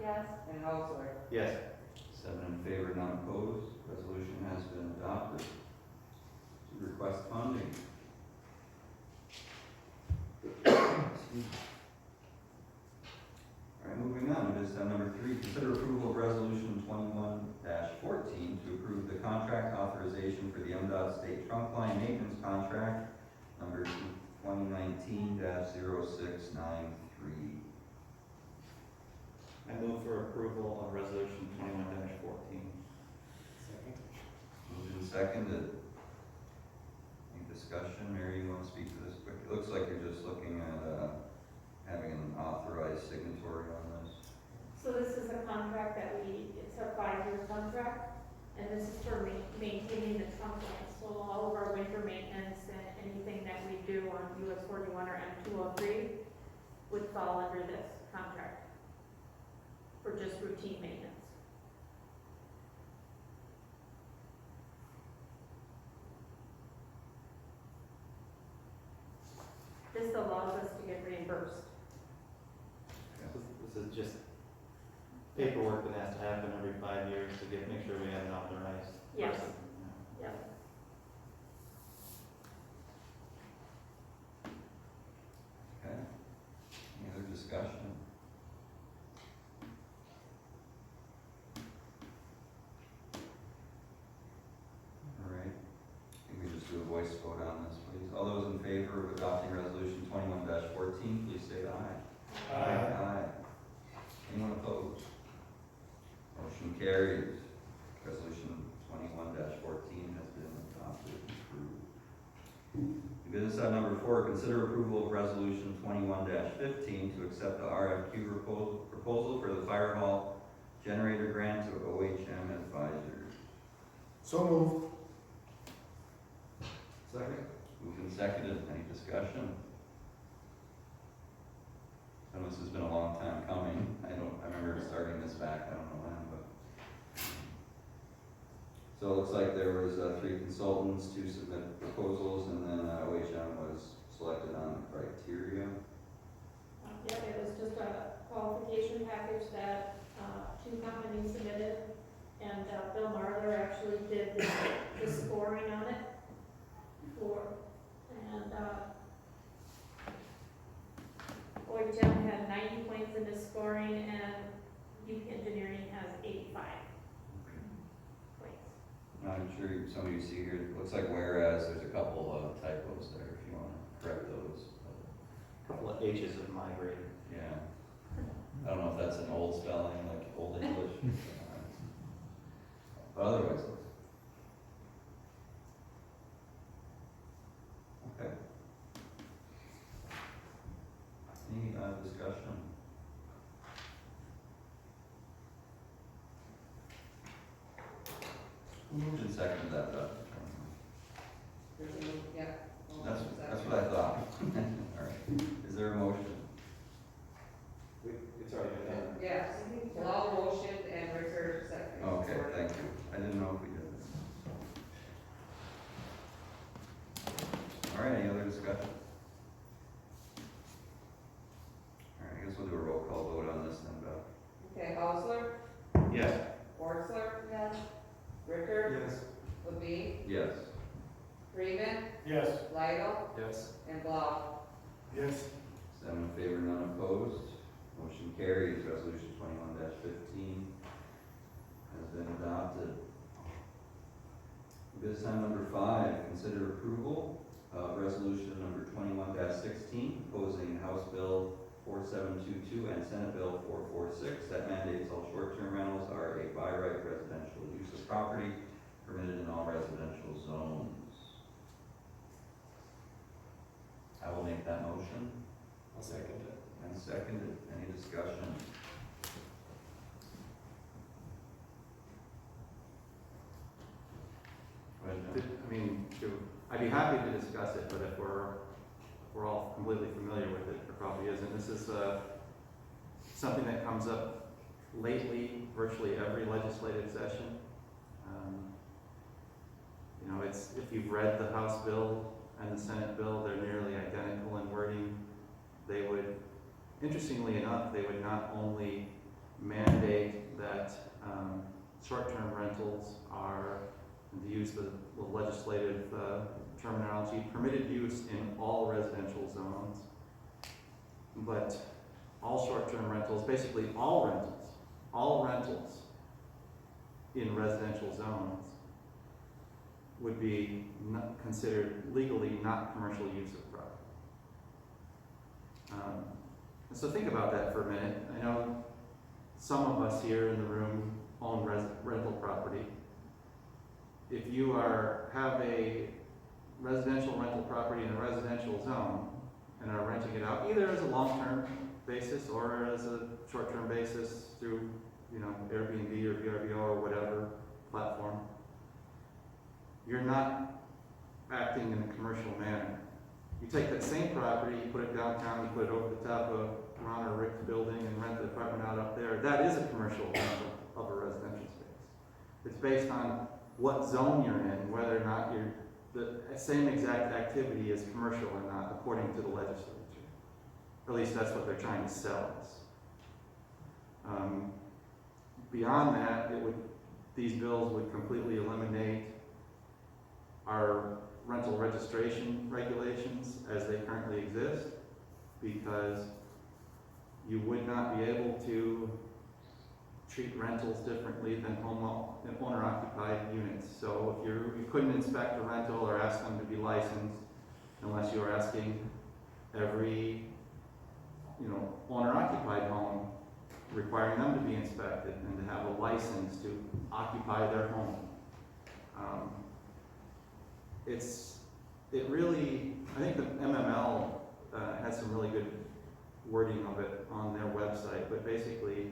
S9: yes.
S4: And Hauser.
S5: Yes.
S1: 7 in favor, none opposed. Resolution has been adopted. To request funding. Excuse me. All right, moving on, it is number 3, consider approval of resolution 21-14 to approve the contract authorization for the MDOT state trunk line maintenance contract number 2019-0693.
S5: I move for approval of resolution 21-14.
S6: Second?
S1: Moved and seconded. Any discussion? Mary, you want to speak to this quick? It looks like you're just looking at, having an authorized signatory on this.
S3: So this is a contract that it's a 5-year contract, and this is for maintaining the trunk line. So all of our winter maintenance and anything that we do on US 41 or M203 would fall under this contract for just routine maintenance. This allows us to get reimbursed.
S5: This is just paperwork that has to happen every 5 years to make sure we have an authorized
S3: Yes.
S5: person.
S3: Yep.
S1: Okay. Any other discussion? All right. I think we just do a voice vote on this, please. All those in favor of adopting resolution 21-14, please say aye. Aye. Anyone opposed? Motion carries. Resolution 21-14 has been adopted and approved. Business item number 4, consider approval of resolution 21-15 to accept the RFQ proposal for the fire hall generator grant to OHM Advisors.
S7: So moved.
S11: Second?
S1: Moved and seconded. Any discussion? I know this has been a long time coming. I remember starting this back, I don't know when, but. So it looks like there was 3 consultants to submit proposals, and then OHM was selected on the criteria.
S3: Yeah, it was just a qualification package that 2 companies submitted, and Bill Marler actually did the scoring on it and OHM had 90 points in the scoring, and Duke Engineering has 85 points.
S1: I'm sure some of you see here, it looks like whereas, there's a couple of typos there, if you want to correct those.
S5: A couple of H's have migrated.
S1: Yeah. I don't know if that's an old spelling, like Old English. But otherwise, okay. Any discussion? Who moved and seconded that, Beth?
S4: There's a move, yeah.
S1: That's what I thought. All right. Is there a motion?
S5: It's already been done.
S4: Yes, Blau motioned and Ricker seconded.
S1: Okay, thank you. I didn't know if we did this. All right, any other discussion? All right, I guess we'll do a roll call vote on this then, Beth.
S4: Okay, Hauser,
S5: Yes.
S4: Orchler,
S9: Yes.
S4: Ricker,
S11: Yes.
S4: Levine,
S1: Yes.
S6: Yes.
S4: Freeman, Lidle,
S6: Yes.
S4: and Blau.
S7: Yes.
S1: 7 in favor, none opposed. Motion carries. Resolution 21-15 has been adopted. Business item number 5, consider approval of resolution number 21-16, proposing House Bill 4722 and Senate Bill 446 that mandates all short-term rentals are a by right residential use of property permitted in all residential zones. I will make that motion.
S6: I'll second it.
S1: And seconded. Any discussion? Go ahead, John.
S5: I mean, I'd be happy to discuss it, but if we're all completely familiar with it, there probably isn't. This is something that comes up lately, virtually every legislative session. You know, it's, if you've read the House bill and the Senate bill, they're nearly identical in wording. They would, interestingly enough, they would not only mandate that short-term rentals are, to use the legislative terminology, permitted use in all residential zones. But all short-term rentals, basically all rentals in residential zones would be not considered legally not commercial use of property. So think about that for a minute. I know some of us here in the room own rental property. If you have a residential rental property in a residential zone and are renting it out either as a long-term basis or as a short-term basis through, Airbnb or VRBO or whatever platform, you're not acting in a commercial manner. You take that same property, you put it downtown, you put it over the top of Ron or Rick's building and rent the apartment out up there, that is a commercial rental of a residential space. It's based on what zone you're in, whether or not the same exact activity is commercial or not, according to the legislature. Or at least that's what they're trying to sell us. Beyond that, these bills would completely eliminate our rental registration regulations as they currently exist, because you would not be able to treat rentals differently than owner-occupied units. So if you couldn't inspect a rental or ask them to be licensed unless you were asking every, owner-occupied home, requiring them to be inspected and to have a license to occupy their home. I think the MML has some really good wording of it on their website, but basically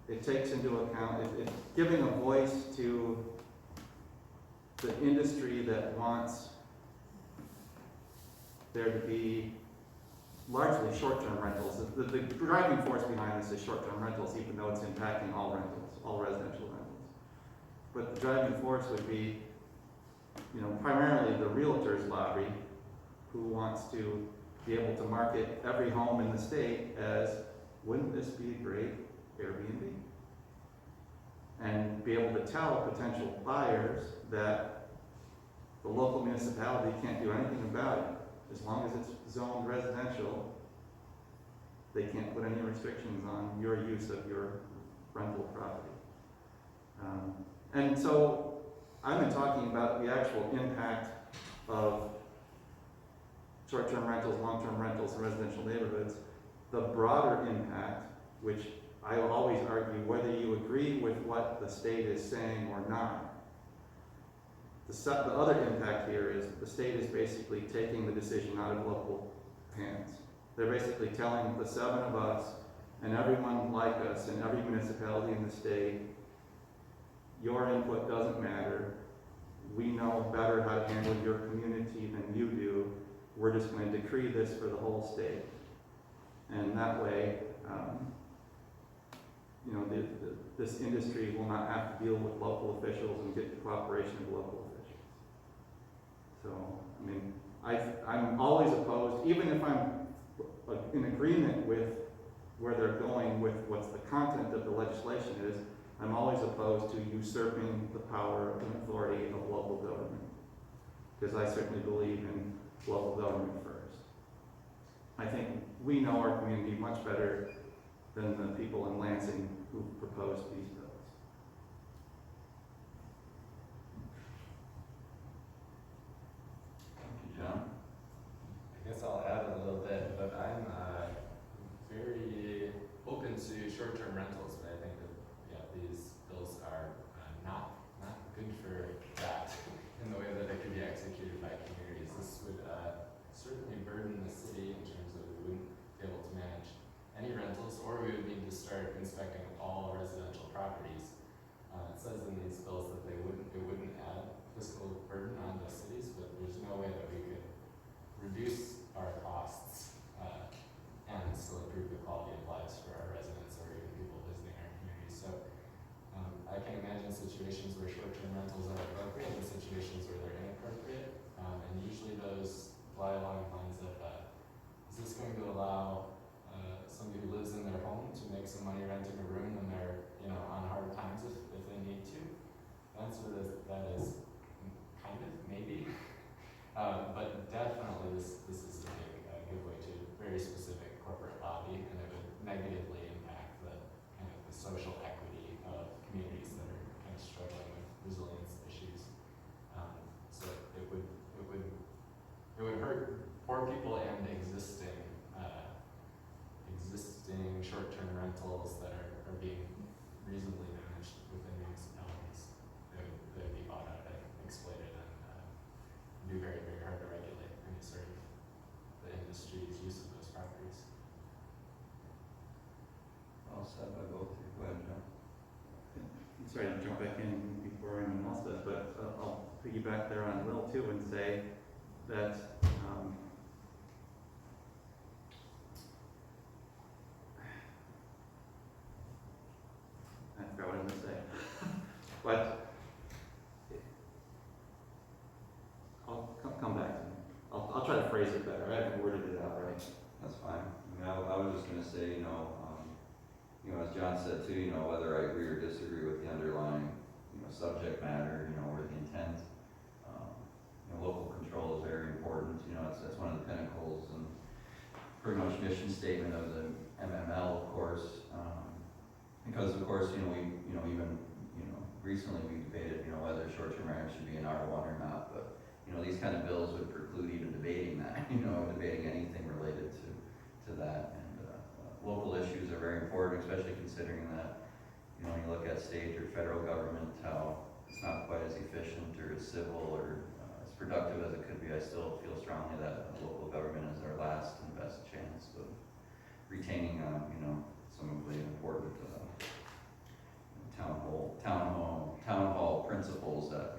S5: it takes into account, it's giving a voice to the industry that wants there to be largely short-term rentals. The driving force behind this is short-term rentals, even though it's impacting all rentals, all residential rentals. But the driving force would be, primarily the realtors lobby, who wants to be able to market every home in the state as, wouldn't this be a great Airbnb? And be able to tell potential buyers that the local municipality can't do anything about it. As long as it's zoned residential, they can't put any restrictions on your use of your rental property. And so I've been talking about the actual impact of short-term rentals, long-term rentals in residential neighborhoods. The broader impact, which I will always argue whether you agree with what the state is saying or not. The other impact here is the state is basically taking the decision out of local hands. They're basically telling the 7 of us and everyone like us in every municipality in the state, your input doesn't matter. We know better how to handle your community than you do. We're just going to decree this for the whole state. And that way, this industry will not have to deal with local officials and get the cooperation of local officials. So, I'm always opposed, even if I'm in agreement with where they're going with what's the content of the legislation is, I'm always opposed to usurping the power and authority of local government. Because I certainly believe in local government first. I think we know our community much better than the people in Lansing who proposed these bills.
S1: Thank you, John.
S6: I guess I'll add a little bit, but I'm very open to short-term rentals, but I think that these bills are not good for that in the way that it can be executed by communities. This would certainly burden the city in terms of we wouldn't be able to manage any rentals, or we would need to start inspecting all residential properties. It says in these bills that it wouldn't add fiscal burden on the cities, but there's no way that we could reduce our costs and still improve the quality of lives for our residents or even people visiting our communities. So I can imagine situations where short-term rentals are appropriate and situations where they're inappropriate, and usually those lie along the lines of, is this going to allow somebody who lives in their home to make some money renting a room when they're, on hard times if they need to. That is kind of maybe. But definitely this is a big giveaway to very specific corporate lobby, and it would negatively impact the kind of the social equity of communities that are kind of struggling with resilience issues. So it would hurt poor people and existing short-term rentals that are being reasonably managed within municipalities. They would be bought out and exploited and be very, very hard to regulate any sort of the industry's use of those properties.
S1: All said by both of you. Go ahead, John.
S5: I'm sorry to jump back in before anyone else does, but I'll piggyback there on Will too and say that I forgot what I was going to say. But I'll come back to me. I'll try to phrase it better. I haven't worded it out right.
S1: That's fine. I was just gonna say, as John said too, whether I agree or disagree with the underlying, subject matter, or the intent, local control is very important. It's one of the pinnacles and pretty much mission statement of the MML, of course. Because of course, even recently we debated, whether short-term rentals should be an R1 or not, but these kind of bills would preclude even debating that, debating anything related to that. And local issues are very important, especially considering that, when you look at state or federal government, how it's not quite as efficient or as civil or as productive as it could be. I still feel strongly that local government is our last and best chance of retaining, some of the important town hall principles that,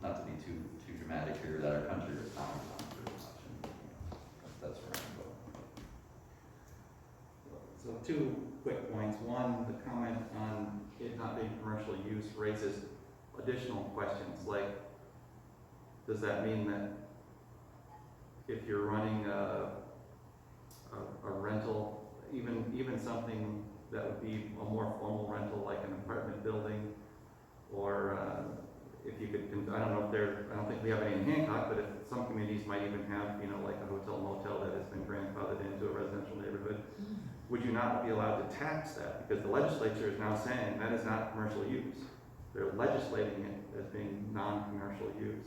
S1: not to be too dramatic here, that our country is founded on pretty much. And, that's where I'm going.
S5: So two quick points. One, the comment on it not being commercial use raises additional questions, like, does that mean that if you're running a rental, even something that would be a more formal rental, like an apartment building, or if you could, I don't think we have any in Hancock, but if some communities might even have, like a hotel motel that has been grandfathered into a residential neighborhood, would you not be allowed to tax that? Because the legislature is now saying that is not commercial use. They're legislating it as being non-commercial use.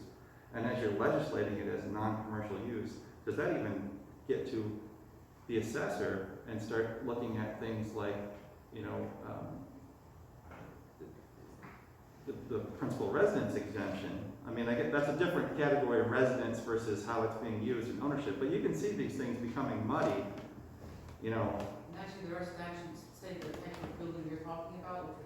S5: And as you're legislating it as non-commercial use, does that even get to the assessor and start looking at things like, the principal residence exemption? I mean, I get that's a different category of residence versus how it's being used in ownership. But you can see these things becoming muddy,
S10: And actually, there are statutes that say the type of building you're talking about, if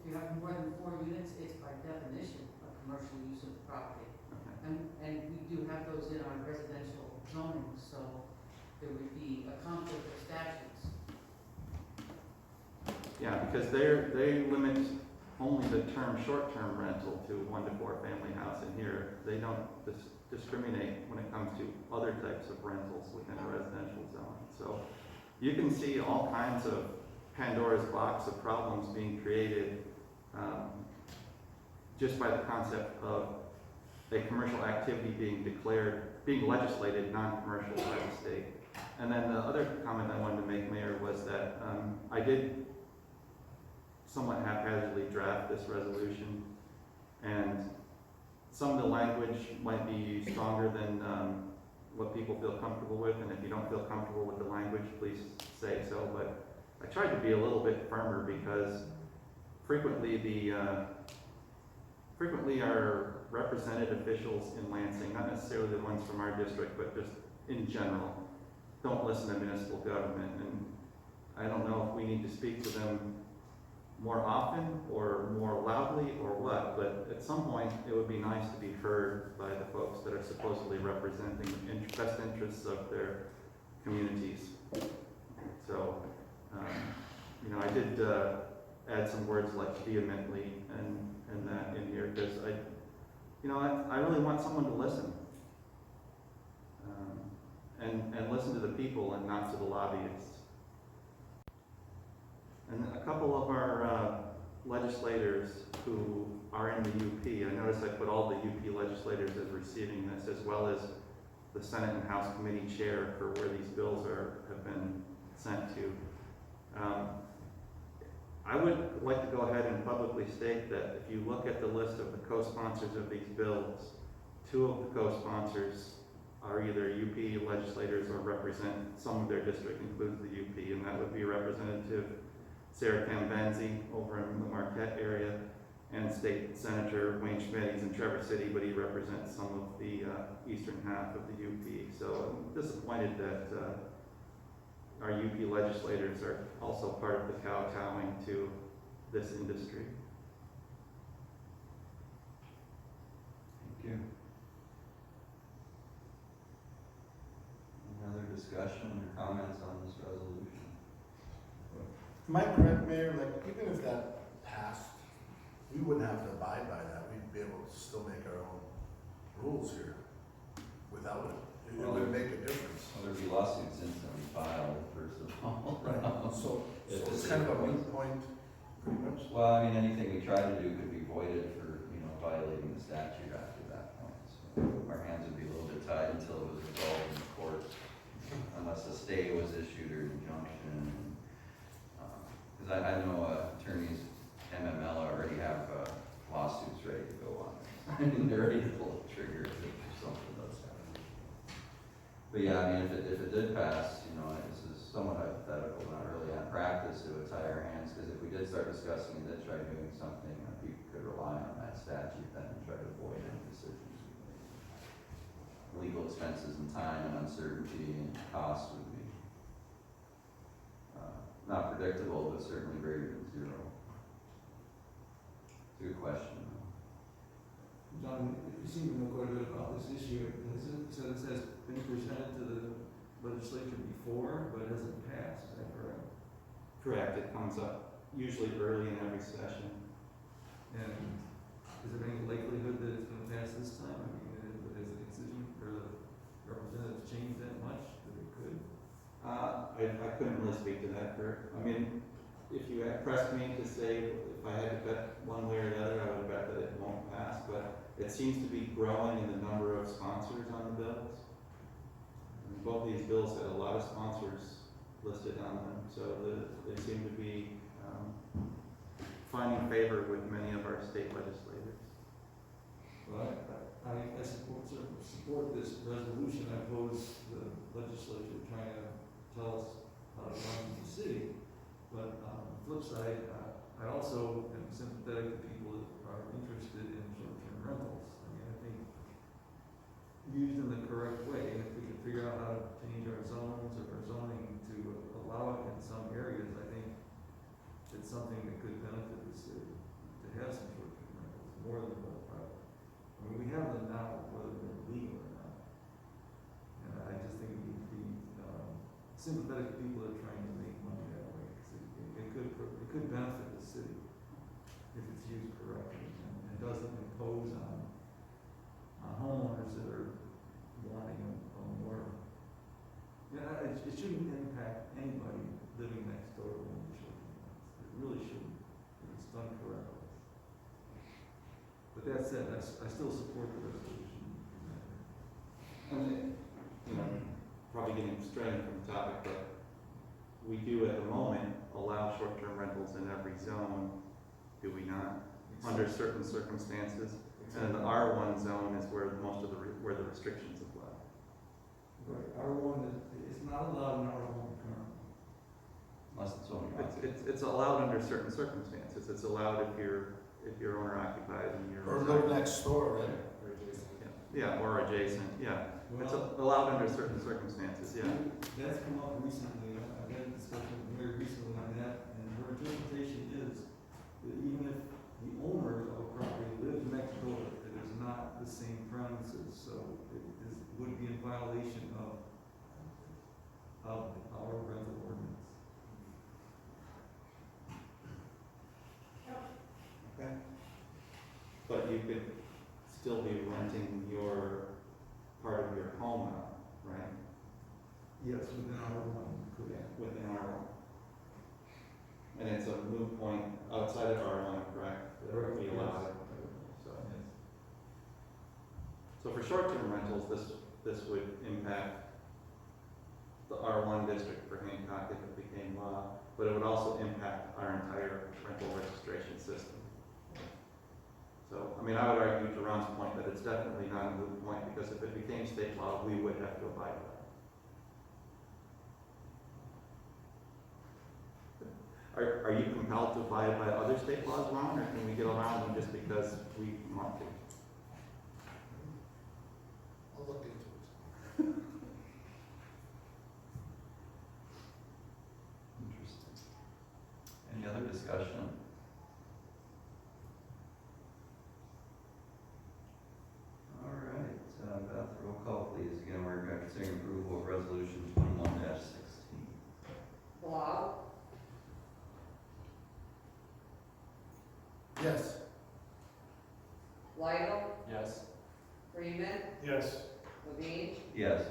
S10: you have more than 4 units, it's by definition a commercial use of the property.
S5: Okay.
S10: And we do have those in our residential zoning, so there would be a conflict of statutes.
S5: Yeah, because they limit only the term short-term rental to 1 to 4 family house in here. They don't discriminate when it comes to other types of rentals within a residential zone. So you can see all kinds of Pandora's box of problems being created just by the concept of a commercial activity being legislated non-commercial by the state. And then the other comment I wanted to make, Mayor, was that I did somewhat haphazardly draft this resolution, and some of the language might be stronger than what people feel comfortable with, and if you don't feel comfortable with the language, please say so. But I tried to be a little bit firmer because frequently our represented officials in Lansing, not necessarily the ones from our district, but just in general, don't listen to municipal government. And I don't know if we need to speak to them more often or more loudly or what, but at some point it would be nice to be heard by the folks that are supposedly representing the best interests of their communities. So, I did add some words like vehemently and that in here because I really want someone to listen and listen to the people and not to the lobbyists. And a couple of our legislators who are in the UP, I noticed I put all the UP legislators as receiving this, as well as the Senate and House Committee Chair for where these bills have been sent to. I would like to go ahead and publicly state that if you look at the list of the co-sponsors of these bills, 2 of the co-sponsors are either UP legislators or represent some of their district, includes the UP, and that would be Representative Sarah Cambenzi over in the Marquette area, and State Senator Wayne Schmidt. He's in Traverse City, but he represents some of the eastern half of the UP. So I'm disappointed that our UP legislators are also part of the kowtowing to this industry.
S1: Thank you. Any other discussion or comments on this resolution?
S7: Am I correct, Mayor, like, even if that passed, we wouldn't have to abide by that, we'd be able to still make our own rules here without it. It would make a difference.
S1: Well, there'd be lawsuits instantly filed, first of all.
S7: Right, so it's kind of a moot point, pretty much.
S1: Well, I mean, anything we try to do could be voided for, violating the statute after that point. So our hands would be a little bit tied until it was resolved in the court, unless a stay was issued or an injunction. Because I know attorneys, MML already have lawsuits ready to go on. I mean, they're ready to pull the trigger if something does happen. But yeah, I mean, if it did pass, this is somewhat hypothetical, not really on practice, it would tie our hands, because if we did start discussing and did try doing something, people could rely on that statute then and try to avoid any decisions we made. Legal expenses and time and uncertainty and cost would be not predictable, but certainly greater than zero. It's a good question.
S11: John, you seem to know quite a bit about this issue. So it says been presented to the legislature before, but it hasn't passed, is that correct?
S5: Correct, it comes up usually early in every session.
S11: And is there any likelihood that it's gonna pass this time? I mean, has the constituent or the representatives changed that much that it could?
S5: I couldn't really speak to that, Kurt. I mean, if you had pressed me to say if I had to bet one way or the other, I would bet that it won't pass, but it seems to be growing in the number of sponsors on the bills. And both these bills had a lot of sponsors listed on them, so they seem to be finding favor with many of our state legislators.
S11: Well, I support this resolution. I oppose the legislature trying to tell us how to run the city. But on the flip side, I also am sympathetic to people that are interested in short-term rentals. I mean, I think used in the correct way, if we can figure out how to change our zones or our zoning to allow it in some areas, I think it's something that could benefit the city to have some short-term rentals, more than the private. I mean, we have them now, whether they're legal or not. And I just think we need to be sympathetic to people that are trying to make money that way, because it could benefit the city if it's used correctly and doesn't impose on homeowners that are wanting a more. Yeah, it shouldn't impact anybody living next door to one of the short-term rentals. It really shouldn't, if it's done correctly. But that said, I still support the resolution.
S5: And, probably getting straying from the topic, but we do at the moment allow short-term rentals in every zone, do we not? Under certain circumstances. And the R1 zone is where most of where the restrictions apply.
S11: Right, R1 is not allowed in R1 currently.
S1: Unless it's only
S5: It's allowed under certain circumstances. It's allowed if you're owner occupied and you're.
S7: Or live next door, right?
S5: Yeah, or adjacent, yeah. It's
S11: Well,
S5: allowed under certain circumstances, yeah.
S11: that's come up recently. I've had a discussion very recently on that, and her interpretation is that even if the owner of a property lives next door, it is not the same premises, so it would be in violation of our rental ordinance.
S5: Okay. But you could still be renting your part of your home out, right?
S11: Yes, within R1, correct.
S5: Within our. And it's a moot point outside of R1, correct? That
S11: Correct,
S5: we
S11: yes.
S5: allow it. So for short-term rentals, this would impact the R1 district for Hancock if it became law, but it would also impact our entire rental registration system. So, I mean, I would argue to Ron's point that it's definitely not a moot point, because if it became state law, we would have to abide by it. Are you compelled to abide by other state laws, Ron, or can we get around them just because we want to?
S7: I'll look into it.
S1: Interesting. Any other discussion? All right, Beth, roll call please. Again, we're considering approval of resolution 21-16.
S4: Blau,
S7: Yes.
S4: Lidle,
S6: Yes.
S4: Freeman,
S7: Yes.
S4: Levine,
S1: Yes.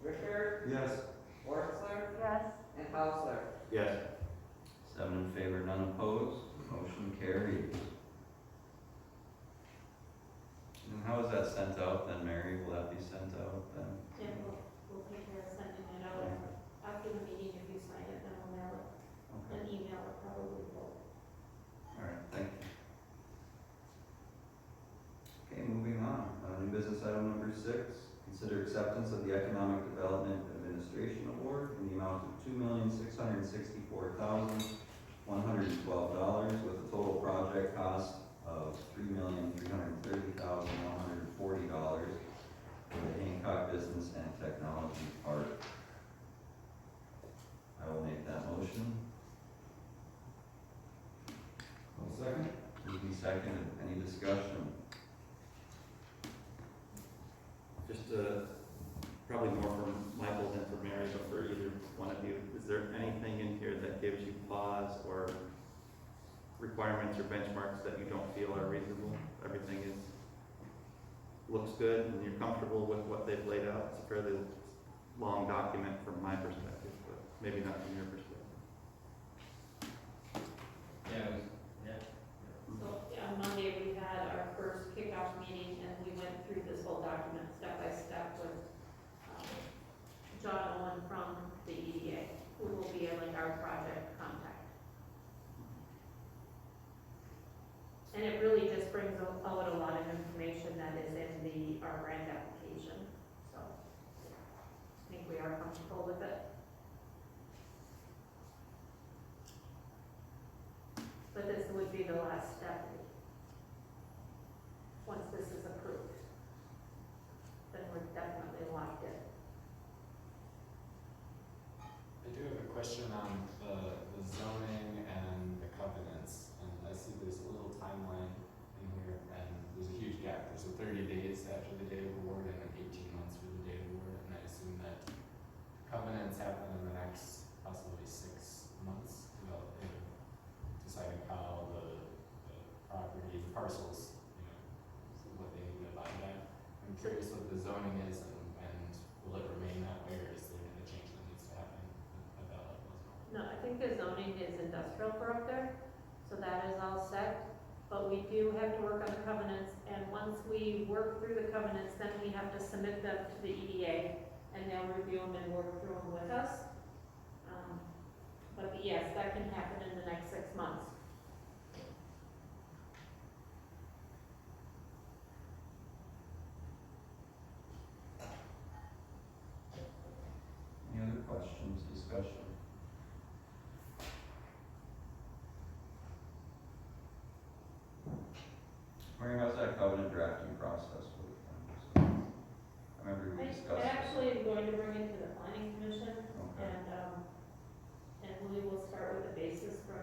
S4: Richter,
S5: Yes.
S4: Orchler,
S8: Yes.
S4: and Hausler.
S5: Yes.
S1: 7 in favor, none opposed, motion carries. And how is that sent out then, Mary? Will that be sent out then?
S3: Yeah, we'll take care of sending it out after the meeting. If you sign it, then we'll mail it,
S1: Okay,
S3: and email it probably both.
S1: all right, thank you. Okay, moving on. New business item number 6, consider acceptance of the Economic Development Administration Award in the amount of $2,664,112 with a total project cost of $3,330,140 for the Hancock Business and Technology Park. I will make that motion.
S11: I'll second.
S1: Will be seconded. Any discussion?
S5: Just probably more for Michael than for Mary, but for either one of you, is there anything in here that gives you pause or requirements or benchmarks that you don't feel are reasonable? Everything looks good and you're comfortable with what they've laid out? It's a fairly long document from my perspective, but maybe not from your perspective.
S12: Yeah,
S3: So, on Monday, we had our first kickoff meeting, and we went through this whole document step by step with John Owen from the EDA, who will be like our project contact. And it really just brings out a lot of information that is in our grant application, so I think we are comfortable with it. But this would be the last step. Once this is approved, then we're definitely locked in.
S6: I do have a question on the zoning and the covenants, and I see there's a little timeline in here, and there's a huge gap. There's a 30 days after the date of award and an 18 months for the date of award, and I assume that covenants happen in the next possibly 6 months, deciding how the property, the parcels, so what they need to abide by. I'm curious what the zoning is, and will it remain that way, or is there a change that needs to happen at that level as well?
S3: No, I think the zoning is industrial for up there, so that is all set. But we do have to work on the covenants, and once we work through the covenants, then we have to submit them to the EDA, and they'll review them and work through them with us. But yes, that can happen in the next 6 months.
S1: Any other questions, discussion? Mary, how's that covenant drafting process with them? I remember we discussed
S3: I
S1: it.
S3: actually am going to bring it to the planning commission,
S1: Okay.
S3: and we will start with the basis from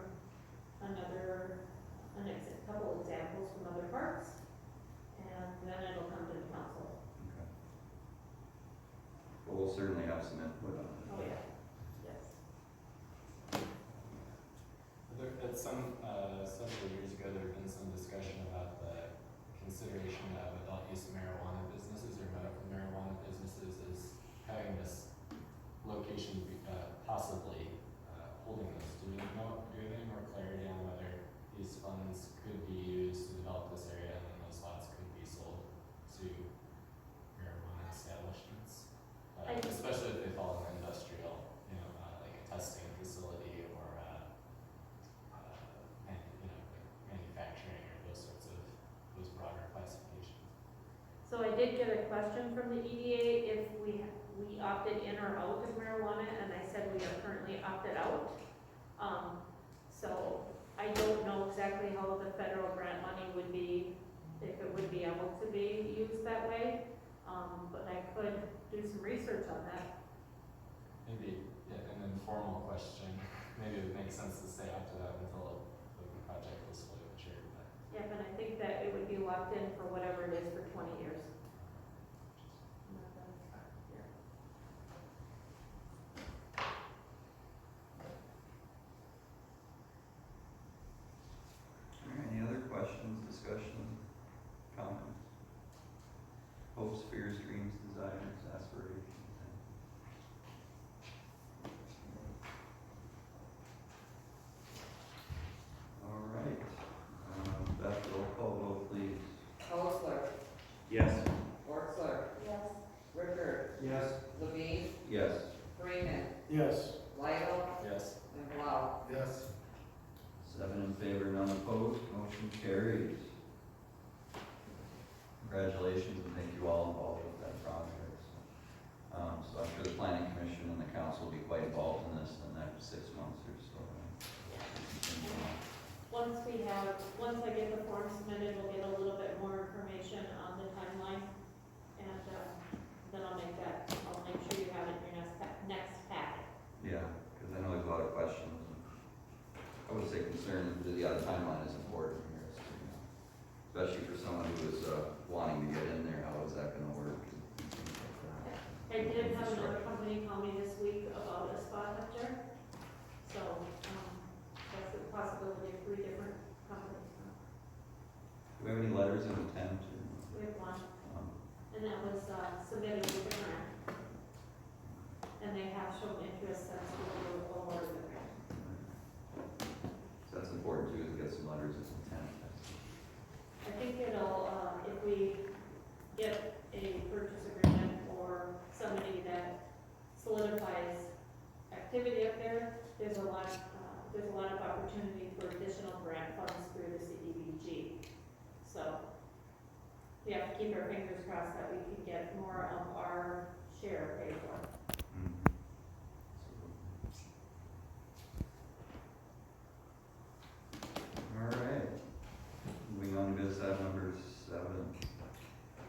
S3: couple examples from other parks, and then it'll come to the council.
S1: Okay. But we'll certainly have some input on it.
S3: Oh, yeah, yes.
S6: At several years ago, there had been some discussion about the consideration of adult use marijuana businesses or medical marijuana businesses as having this location possibly holding those. Do you have any more
S3: did get a question from the EDA if we opted in or out of marijuana, and I said we are currently opted out. So I don't know exactly how the federal grant money would be, if it would be able to be used that way. But I could do some research on that.
S6: Maybe, yeah, an informal question, maybe it would make sense to stay after that until the project was fully matured, but.
S3: Yeah, but I think that it would be locked in for whatever it is for 20 years.
S1: All right, any other questions, discussion, comments? Hopes, fears, dreams, desires, aspirations? All right, Beth, roll call vote, please.
S4: Hostler,
S5: Yes.
S4: Orchler,
S8: Yes.
S4: Ricker,
S11: Yes.
S4: Levine,
S1: Yes.
S4: Freeman,
S7: Yes.
S4: Lidle,
S6: Yes.
S4: and Blau.
S7: Yes.
S1: 7 in favor, none opposed, motion carries. Congratulations and thank you all involved with that project. So I'm sure the planning commission and the council will be quite involved in this in the next 6 months or so.
S3: Once I get the form submitted, we'll get a little bit more information on the timeline. And then I'll make sure you have it in your next packet.
S1: Yeah, because I know there's a lot of questions. I would say concern, the timeline is important here, so, you know, especially for someone who is wanting to get in there, how is that gonna work? And things like that.
S3: I did have another company call me this week about a spot up there. So, that's a possibility of 3 different companies.
S1: Do we have any letters of intent?
S3: We have one,
S1: Um,
S3: and that was submitted with the grant. And they have shown interest since we were awarded the grant.
S1: So that's important too, is to get some letters of intent.
S3: I think it'll, if we get a purchase agreement or somebody that solidifies activity up there, there's a lot of opportunity for additional grant funds through the CDBG. So we have to keep our fingers crossed that we can get more of our share paid for.
S1: All right, moving on to business item number 7.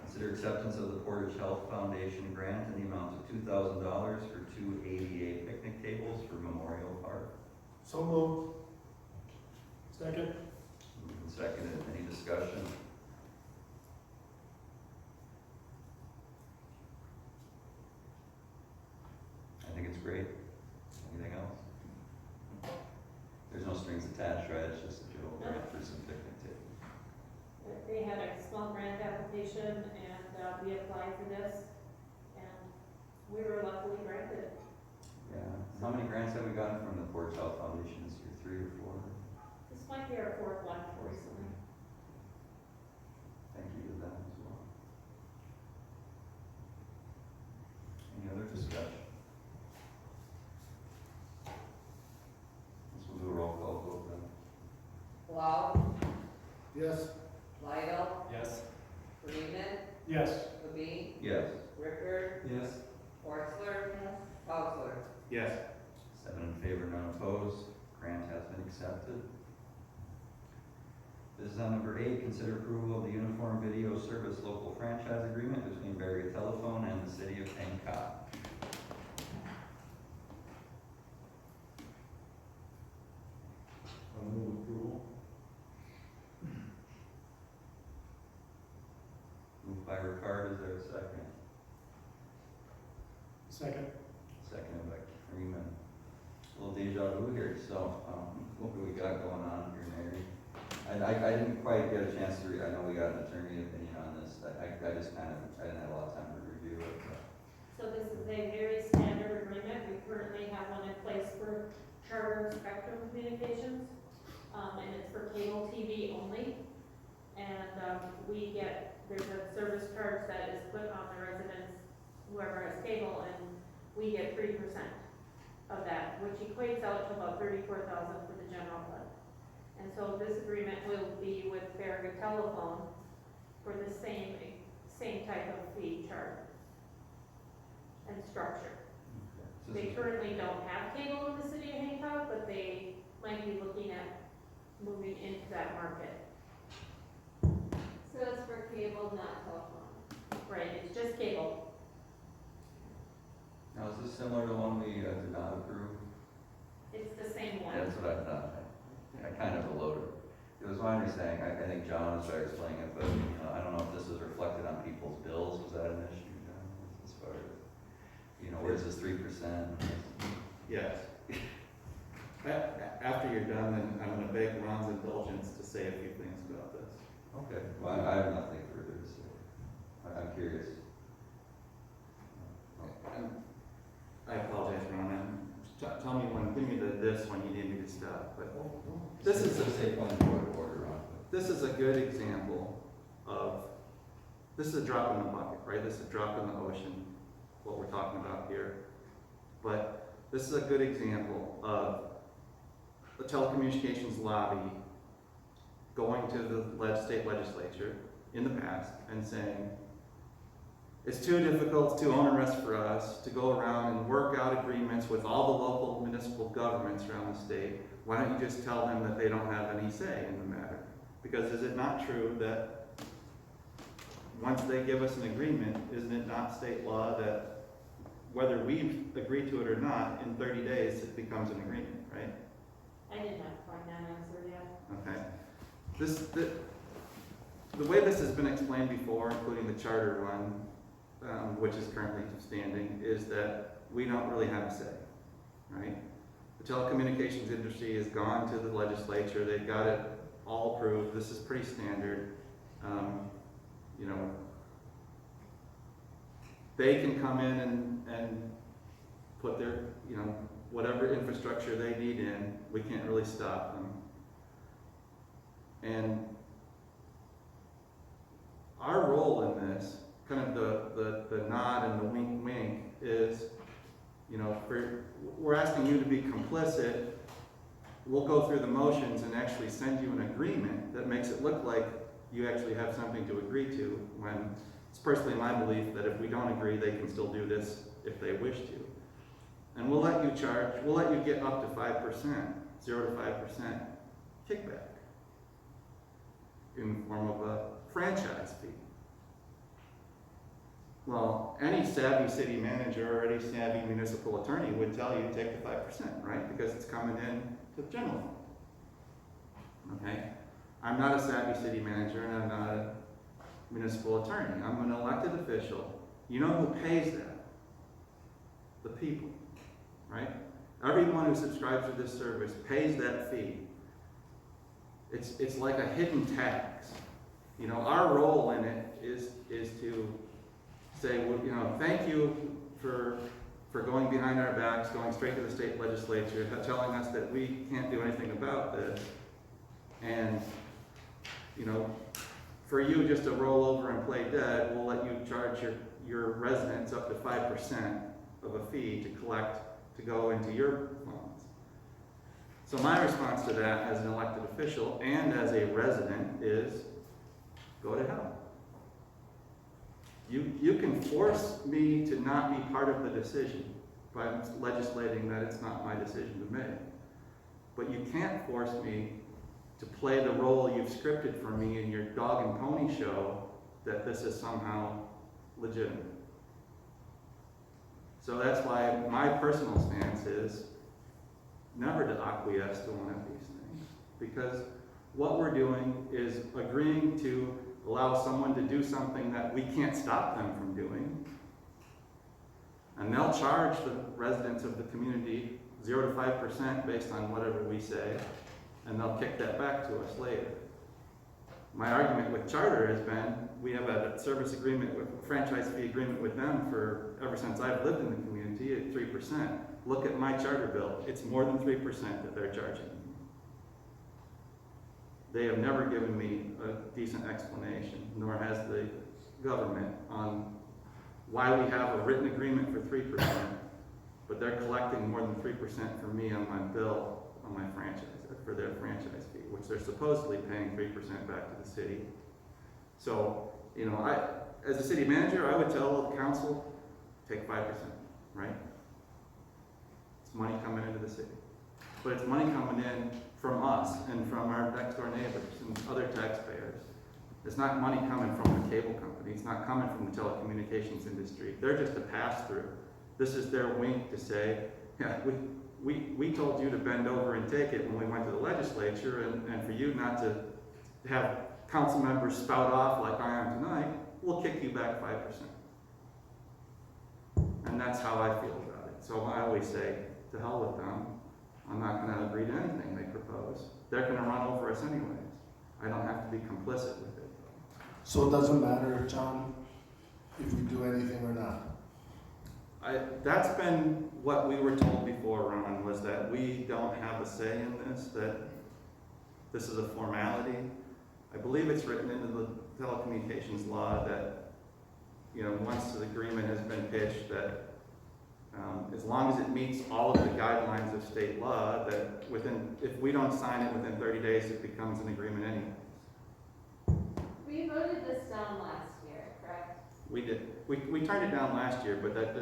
S1: Consider acceptance of the Portage Health Foundation grant in the amount of $2,000 for 2 ADA picnic tables for Memorial Park.
S7: So moved. Second.
S1: Moved and seconded, any discussion? I think it's great. Anything else? There's no strings attached, right? It's just a general grant for some picnic tables.
S3: They had a small grant application and we applied for this and we were luckily granted.
S1: Yeah. How many grants have we gotten from the Portage Health Foundation this year? 3 or 4?
S3: This might be our 4th one recently.
S1: Thank you to them as well. Any other discussion? Let's do a roll call vote then.
S4: Blau,
S7: Yes.
S4: Lidle,
S6: Yes.
S4: Freeman,
S7: Yes.
S4: Levine,
S1: Yes.
S4: Ricker,
S11: Yes.
S4: Orchler,
S8: Yes.
S4: Hostler.
S5: Yes.
S1: 7 in favor, none opposed. Grant has been accepted. Business item number 8, consider approval of the Uniform Video Service Local Franchise Agreement between Barrier Telephone and the City of Hancock.
S11: I'll move approval.
S1: Moved by Ricard, is there a second?
S7: Second.
S1: Seconded by Freeman. A little deja vu here, so, what do we got going on here, Mary? I didn't quite get a chance to I know we got an attorney opinion on this, I just I didn't have a lot of time to review it, but.
S3: So this is a very standard agreement. We currently have one in place for Charter Spectrum Communications. And it's for cable TV only. And there's a service charge that is put on the residents, whoever has cable, and we get 3% of that, which equates out to about $34,000 for the general fund. And so this agreement will be with Farragut Telephone for the same same type of fee charge and structure.
S1: So
S3: They
S1: this is-
S3: currently don't have cable in the city of Hancock, but they might be looking at moving into that market.
S9: So it's for cable, not telephone.
S3: Right, it's just cable.
S1: Now, is this similar to one we did not approve?
S3: It's the same one.
S1: That's what I thought. I kind of alluded. It was my understanding, I think John was trying to explain it, but, I don't know if this is reflected on people's bills, was that an issue, John? As far as, where's this 3%?
S5: Yes. After you're done, then I'm gonna beg Ron's indulgence to say a few things about this.
S1: Okay, well, I have nothing further to say. I'm curious.
S5: I apologize, Ron, tell me give me this when you need me to stop, but this is
S1: a point of order on.
S5: this is a good example of, this is a drop in the bucket, right? This is a drop in the ocean, what we're talking about here. But this is a good example of the telecommunications lobby going to the state legislature in the past and saying, it's too difficult, it's too onerous for us to go around and work out agreements with all the local municipal governments around the state. Why don't you just tell them that they don't have any say in the matter? Because is it not true that once they give us an agreement, isn't it not state law that whether we agree to it or not, in 30 days it becomes an agreement, right?
S3: I did not find that answer yet.
S5: Okay. The way this has been explained before, including the charter one, which is currently standing, is that we don't really have a say, right? The telecommunications industry has gone to the legislature, they've got it all approved, this is pretty standard. They can come in and put their, whatever infrastructure they need in, we can't really stop them. And our role in this, kind of the nod and the wink wink is, we're asking you to be complicit. We'll go through the motions and actually send you an agreement that makes it look like you actually have something to agree to, when it's personally my belief that if we don't agree, they can still do this if they wish to. And we'll let you get up to 5%, 0 to 5% kickback in the form of a franchise fee. Well, any savvy city manager or any savvy municipal attorney would tell you take the 5%, right? Because it's coming in to the general fund. Okay? I'm not a savvy city manager and I'm not a municipal attorney. I'm an elected official. You know who pays that? The people, right? Everyone who subscribes to this service pays that fee. It's like a hidden tax. Our role in it is to say, well, thank you for going behind our backs, going straight to the state legislature, telling us that we can't do anything about this. And, for you just to roll over and play dead, we'll let you charge your residents up to 5% of a fee to collect to go into your funds. So my response to that as an elected official and as a resident is, go to hell. You can force me to not be part of the decision by legislating that it's not my decision to make. But you can't force me to play the role you've scripted for me in your dog and pony show that this is somehow legitimate. So that's why my personal stance is never to acquiesce to one of these things. Because what we're doing is agreeing to allow someone to do something that we can't stop them from doing. And they'll charge the residents of the community 0 to 5% based on whatever we say, and they'll kick that back to us later. My argument with Charter has been, we have a service agreement, franchise fee agreement with them ever since I've lived in the community at 3%. Look at my Charter bill, it's more than 3% that they're charging. They have never given me a decent explanation, nor has the government, on why we have a written agreement for 3%, but they're collecting more than 3% from me on my bill, on my franchise, for their franchise fee, which they're supposedly paying 3% back to the city. So You know, as a city manager, I would tell the council, take 5%, right? It's money coming into the city. But it's money coming in from us and from our next door neighbors and other taxpayers. It's not money coming from the cable company. It's not coming from the telecommunications industry. They're just a pass-through. This is their wink to say, yeah, we told you to bend over and take it when we went to the legislature, and for you not to have council members spout off like I am tonight, we'll kick you back 5%. And that's how I feel about it. So I always say, to hell with them. I'm not going to agree to anything they propose. They're going to run over us anyways. I don't have to be complicit with it.
S7: So it doesn't matter, John, if we do anything or not?
S5: That's been what we were told before, Ron, was that we don't have a say in this, that this is a formality. I believe it's written into the telecommunications law that, you know, once the agreement has been pitched, that as long as it meets all of the guidelines of state law, that if we don't sign it within 30 days, it becomes an agreement anyway.
S9: We voted this down last year, correct?
S5: We did. We turned it down last year, but that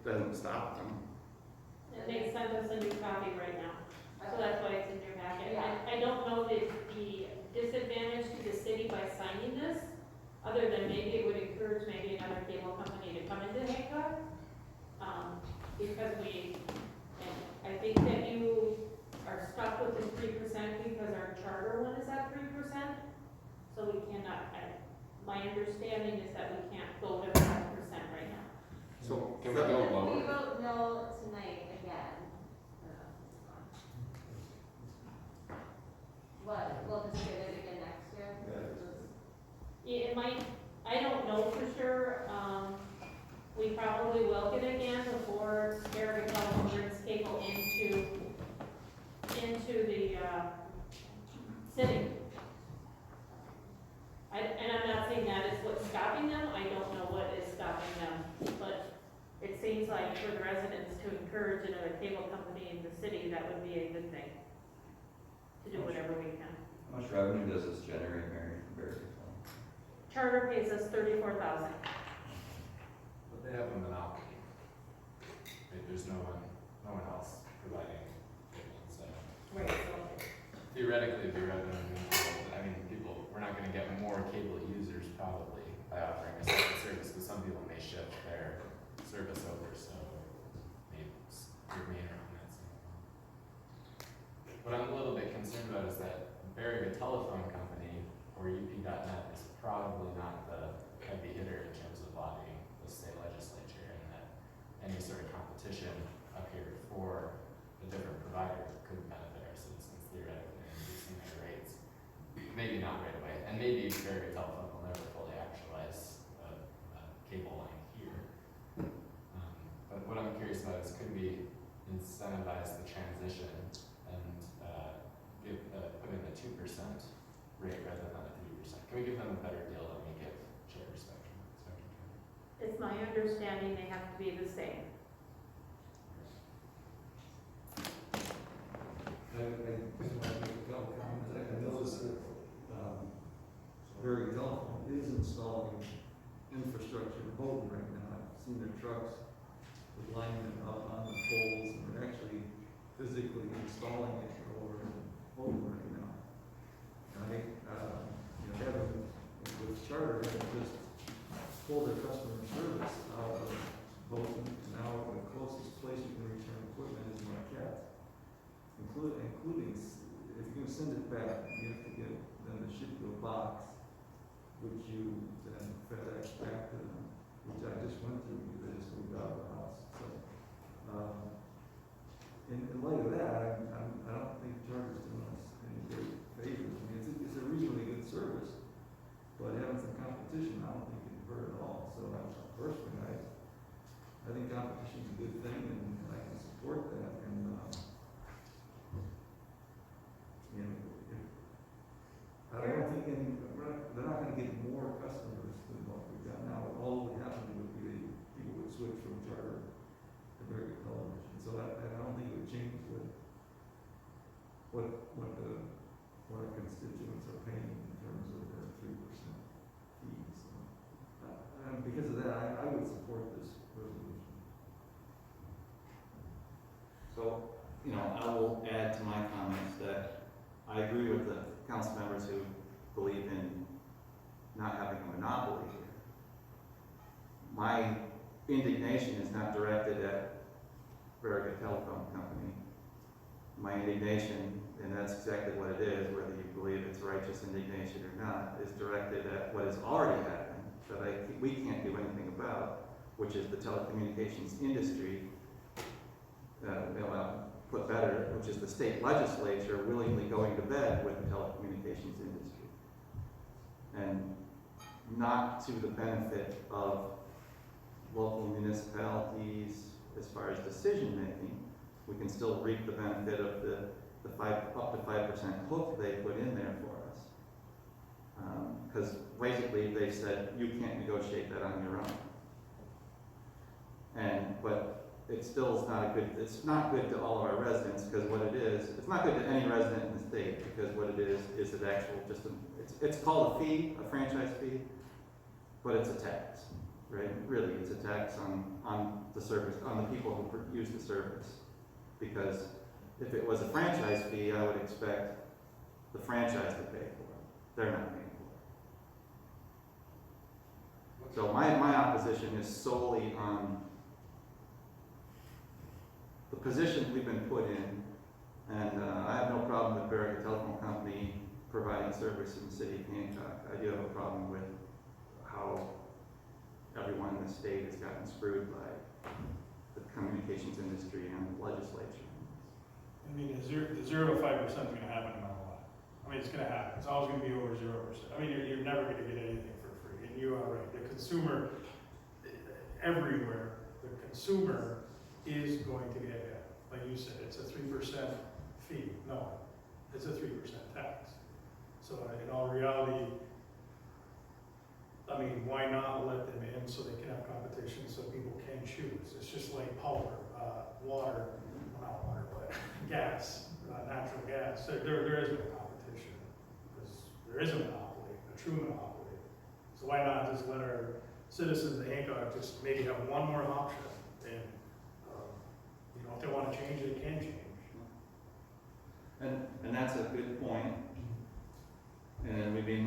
S5: doesn't stop them.
S3: And they sent us a new copy right now, so that's why it's in your packet.
S9: Yeah.
S3: I don't know the disadvantage to the city by signing this, other than maybe it would encourage maybe another cable company to come into Hancock. Because and I think that you are stuck with the 3% because our charter one is at 3%. So we cannot, my understanding is that we can't go to 5% right now.
S5: So
S6: Can we go
S9: If
S6: lower?
S9: we vote no tonight again, we'll just get it again next year?
S3: Yeah, it might, I don't know for sure. We probably will get it again before Eric brings cable into the city. And I'm not saying that is what's stopping them. I don't know what is stopping them, but it seems like for the residents to encourage another cable company in the city, that would be a good thing. To do whatever we can.
S1: How much revenue does this generate, Mary, from Bear?
S3: Charter pays us $34,000.
S6: But they have a monopoly. Right, there's no one else providing cable, so
S3: Right, so.
S6: theoretically, it'd be revenue neutral. I mean, we're not gonna get more cable users probably by offering a second service, because some people may shift their service over, so maybe remain around that same amount. What I'm a little bit concerned about is that Beriga Telephone Company, or UP.net, is probably not the heavy hitter in terms of lobbying the state legislature, and that any sort of competition up here for the different providers could benefit our citizens theoretically in reducing their rates. Maybe not right away, and maybe Beriga Telephone will never fully actualize a cable line here. But what I'm curious about is, could we incentivize the transition and put in a 2% rate rather than a 3%? Can we give them a better deal than we give Charter Spectrum?
S3: It's my understanding they have to be the same.
S11: I just want to make a couple comments. I noticed that Berry Telephone is installing infrastructure in Bolton right now. I've seen their trucks with linemen up on the poles, and they're actually physically installing it over in Bolton right now. And I think, having with Charter, having just pulled their customer service out of Bolton, now the closest place you can return equipment is Marquette. Including, if you send it back, you have to get them to ship you a box, which you then FedEx back to them, which I just went through because I just moved out of the house. So, in light of that, I don't think Charter's doing us any great favors. I mean, it's a reasonably good service, but having some competition, I don't think it hurt at all. So, personally, I think competition's a good thing, and I can support that. I don't think they're not going to get more customers than what we've got now. All that would happen would be people would switch from Charter to Berry Television. So I don't think it would change what our constituents are paying in terms of their 3% fees. So.
S5: council members who believe in not having a monopoly here. My indignation is not directed at Verica Telephone Company. My indignation, and that's exactly what it is, whether you believe it's righteous indignation or not, is directed at what has already happened that we can't do anything about, which is the telecommunications industry, put better, which is the state legislature willingly going to bed with the telecommunications industry. And not to the benefit of local municipalities as far as decision making. We can still reap the benefit of the up to 5% hook they put in there for us. Because basically they said, you can't negotiate that on your own. But it still is not a good, it's not good to all of our residents, because what it is, it's not good to any resident in the state, because what it is an actual, it's called a fee, a franchise fee, but it's a tax, right? Really, it's a tax on the service, on the people who use the service. Because if it was a franchise fee, I would expect the franchise to pay for it. They're not paying for it. So my opposition is solely on the position we've been put in, and I have no problem with Verica Telephone Company providing service in the city of Hancock. I do have a problem with how everyone in the state has gotten screwed by the communications industry and the legislature.
S13: I mean, the 0 to 5% is going to happen no matter what. I mean, it's going to happen. It's always going to be over 0%. I mean, you're never going to get anything for free. And you are right. The consumer, everywhere, the consumer is going to get hit. Like you said, it's a 3% fee. No, it's a 3% tax. So in all reality, I mean, why not let them in so they can have competition so people can choose? It's just like power, water, well, not water, but gas, natural gas. There is no competition because there is a monopoly, a true monopoly. So why not just let our citizens of Hancock just maybe have one more option? And you know, if they want to change, they can change.
S5: And that's a good point. And I mean,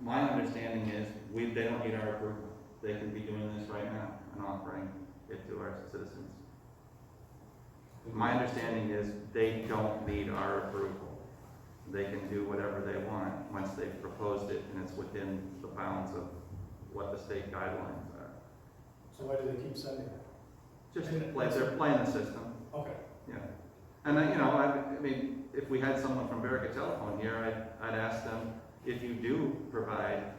S5: my understanding is they don't need our approval. They can be doing this right now and offering it to our citizens. My understanding is they don't need our approval. They can do whatever they want once they've proposed it and it's within the bounds of what the state guidelines are.
S13: So why do they keep sending it?
S5: Just they're playing the system.
S13: Okay.
S5: Yeah. And I mean, if we had someone from Verica Telephone here, I'd ask them, if you do provide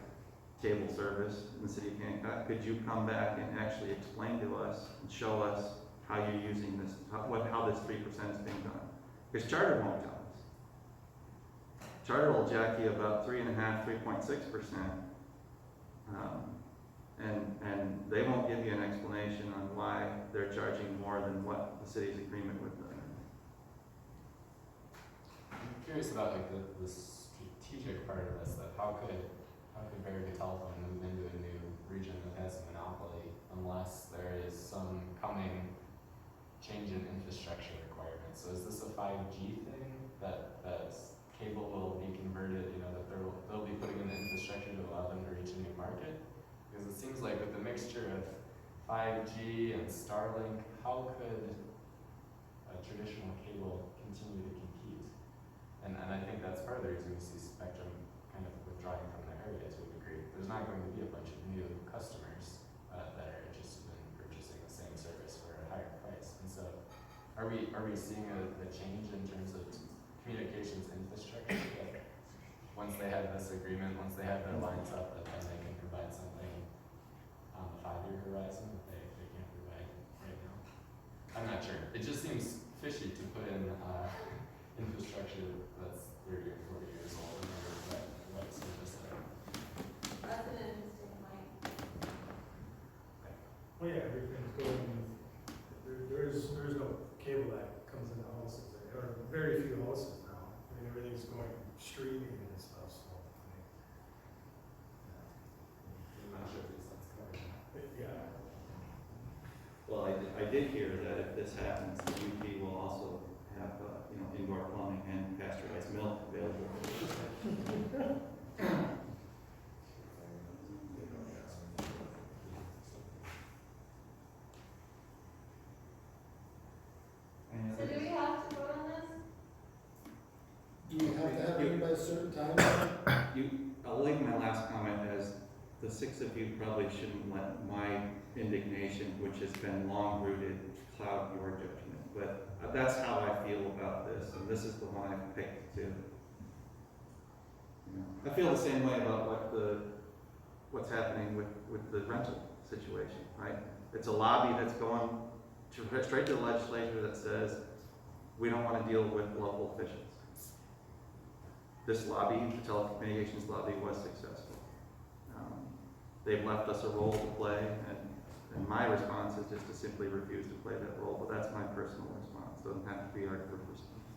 S5: cable service in the city of Hancock, could you come back and actually explain to us and show us how you're using this, how this 3% is being done? Because Charter won't tell us. Charter will jack you about 3.5%, 3.6%, and they won't give you an explanation on why they're charging more than what the city's agreement with them.
S6: I'm curious about like the strategic part of this. That how could Verica Telephone move into a new region that has a monopoly unless there is some coming change in infrastructure requirements? So is this a 5G thing that cable will be converted? You know, that they'll be putting in the infrastructure to allow them to reach a new market? Because it seems like with the mixture of 5G and Starlink, how could a traditional cable continue to compete? And I think that's part of the reason we see Spectrum kind of withdrawing from the area to a degree. There's not going to be a bunch of new customers that are interested in purchasing the same service for a higher price. And so are we seeing a change in terms of communications infrastructure that once they have this agreement, once they have their lines up, that then they can provide something on the 5-year horizon that they can't provide right now? I'm not sure. It just seems fishy to put in infrastructure that's 30 or 40 years old and never what service there.
S9: That's an interesting point.
S13: Well, yeah, everything's going, there is no cable that comes into houses. There are very few houses now. I mean, everything's going streaming and stuff, so.
S6: I'm not sure if that's covered.
S13: Yeah.
S5: Well, I did hear that if this happens, the UP will also have indoor plumbing and pasteurized milk available. my last comment is, the six of you probably shouldn't let my indignation, which has been long rooted, cloud your judgment. But that's how I feel about this, and this is the one I picked too. I feel the same way about what's happening with the rental situation, right? It's a lobby that's going straight to the legislature that says, we don't want to deal with local officials. This lobby, the telecommunications lobby, was successful. They've left us a role to play, and my response is just to simply refuse to play that role, but that's my personal response. Doesn't have to be our group response.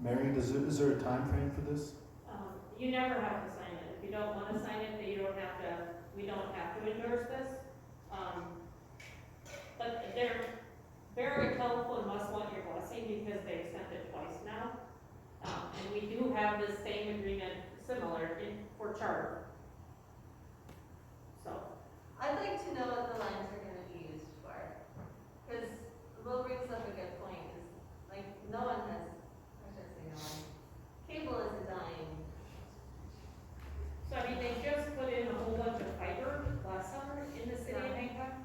S7: Mary, is there a time frame for this?
S3: You never have to sign it. If you don't want to sign it, then you don't have to, we don't have to endorse this. But Barry Telephone must want your blessing because they've sent it twice now. And we do have this same agreement similar for charter. So,
S9: I'd like to know what the lines are gonna be used for. Cause Will brings up a good point, is like, no one has, I shouldn't say no one, cable is dying.
S3: so I mean, they just put in a whole bunch of fiber last summer in the city of Hancock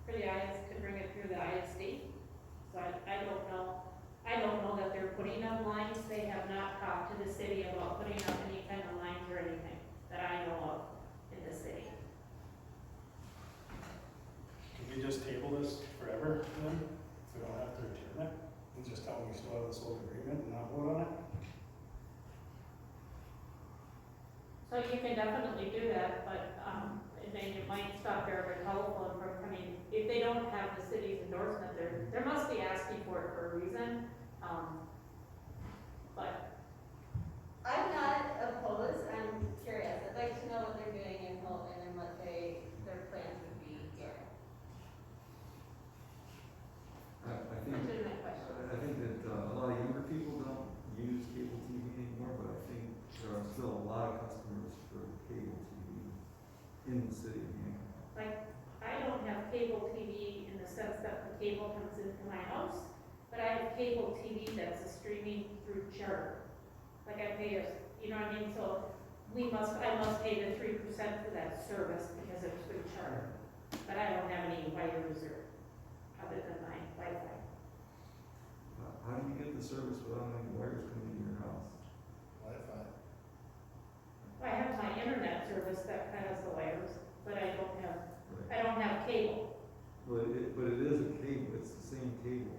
S3: for the IS, to bring it through the ISD. So I don't know. I don't know that they're putting up lines. They have not talked to the city about putting up any kind of lines or anything that I know of in the city.
S13: Can we just table this forever then? We don't have to return it? And just tell them we still have this old agreement and not vote on it?
S3: So you can definitely do that, but, and then you might stop their telephone from coming, if they don't have the city's endorsement, there must be asking for it for a reason. But
S9: I'm not opposed, I'm curious, I'd like to know what they're doing in Holton and what their plans would be here.
S11: I
S3: legitimate question.
S11: think that a lot of younger people don't use cable TV anymore, but I think there are still a lot of customers for cable TV in the city of Hancock.
S3: Like, I don't have cable TV in the sense that the cable comes into my house, but I have cable TV that's a streaming through charter. Like I pay you know what I mean? So I must pay the 3% for that service because it's through charter. But I don't have any wires or other than my Wi-Fi.
S11: How do you get the service without any wires coming to your house?
S7: Wi-Fi.
S3: I have my internet service that has the wires, but I don't
S11: Right.
S3: have cable.
S11: But it is a cable, it's the same cable.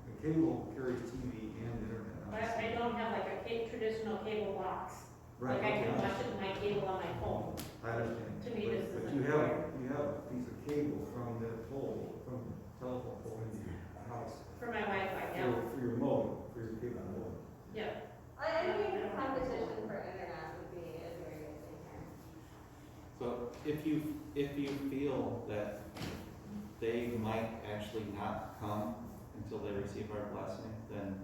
S11: The cable carries TV and internet. on
S3: But
S11: the
S3: I
S11: same-
S3: don't have like a traditional cable box.
S11: Right,
S3: Like I can
S11: okay.
S3: watch it in my cable on my phone.
S11: I understand.
S3: To me,
S11: But-
S3: this
S11: But
S3: isn't
S11: you
S3: fair.
S11: have a piece of cable from the pole, from the telephone pole into your house.
S3: For my Wi-Fi, yeah.
S11: For your modem, for your cable modem.
S3: Yeah.
S9: I think competition for internet would be a very good thing here.
S5: So if you feel that they might actually not come until they receive our blessing, then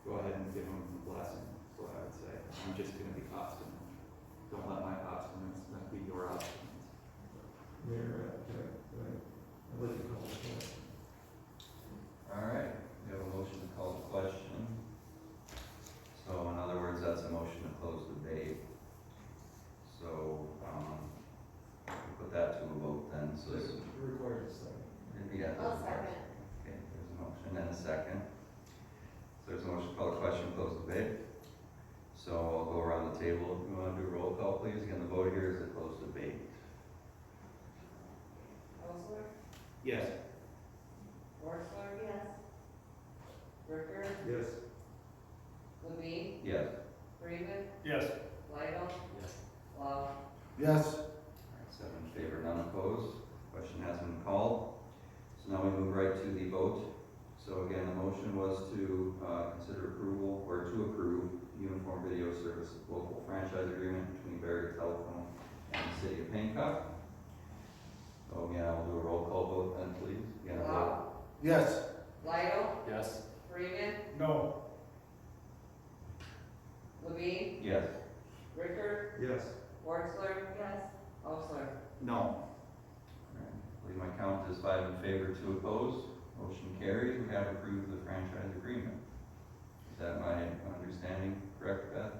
S5: go ahead and give them the blessing, is what I would say. I'm just gonna be obstinate. Don't let my obstinance be your obstinance.
S11: Mayor, I'd like to call the question.
S1: All right, we have a motion to call the question. So in other words, that's a motion to close debate. So, we'll put that to a vote then, so.
S11: It requires a second.
S1: Yeah.
S9: I'll second.
S1: Okay, there's a motion and a second. So there's a motion to call the question, close debate. So I'll go around the table. If you want to do a roll call, please. Again, the vote here is a closed debate.
S4: Osler,
S5: Yes.
S4: Worstler,
S9: Yes.
S4: Ricker,
S11: Yes.
S4: Levine,
S1: Yes.
S4: Freeman,
S13: Yes.
S4: Lidle.
S6: Yes.
S4: Lau.
S7: Yes.
S1: All right, 7 in favor, none opposed. Question has been called. So now we move right to the vote. So again, the motion was to consider approval, or to approve uniform video service local franchise agreement between Barry Telephone and the city of Hancock. So again, I will do a roll call vote then, please. Again, a vote.
S4: Lau.
S7: Yes.
S4: Lidle,
S6: Yes.
S4: Freeman,
S13: No.
S4: Levine,
S1: Yes.
S4: Ricker,
S11: Yes.
S4: Worstler,
S9: Yes.
S4: Osler.
S5: No.
S1: All right, I believe my count is 5 in favor, 2 opposed. Motion carries. We have approved the franchise agreement. Is that my understanding correct, Beth?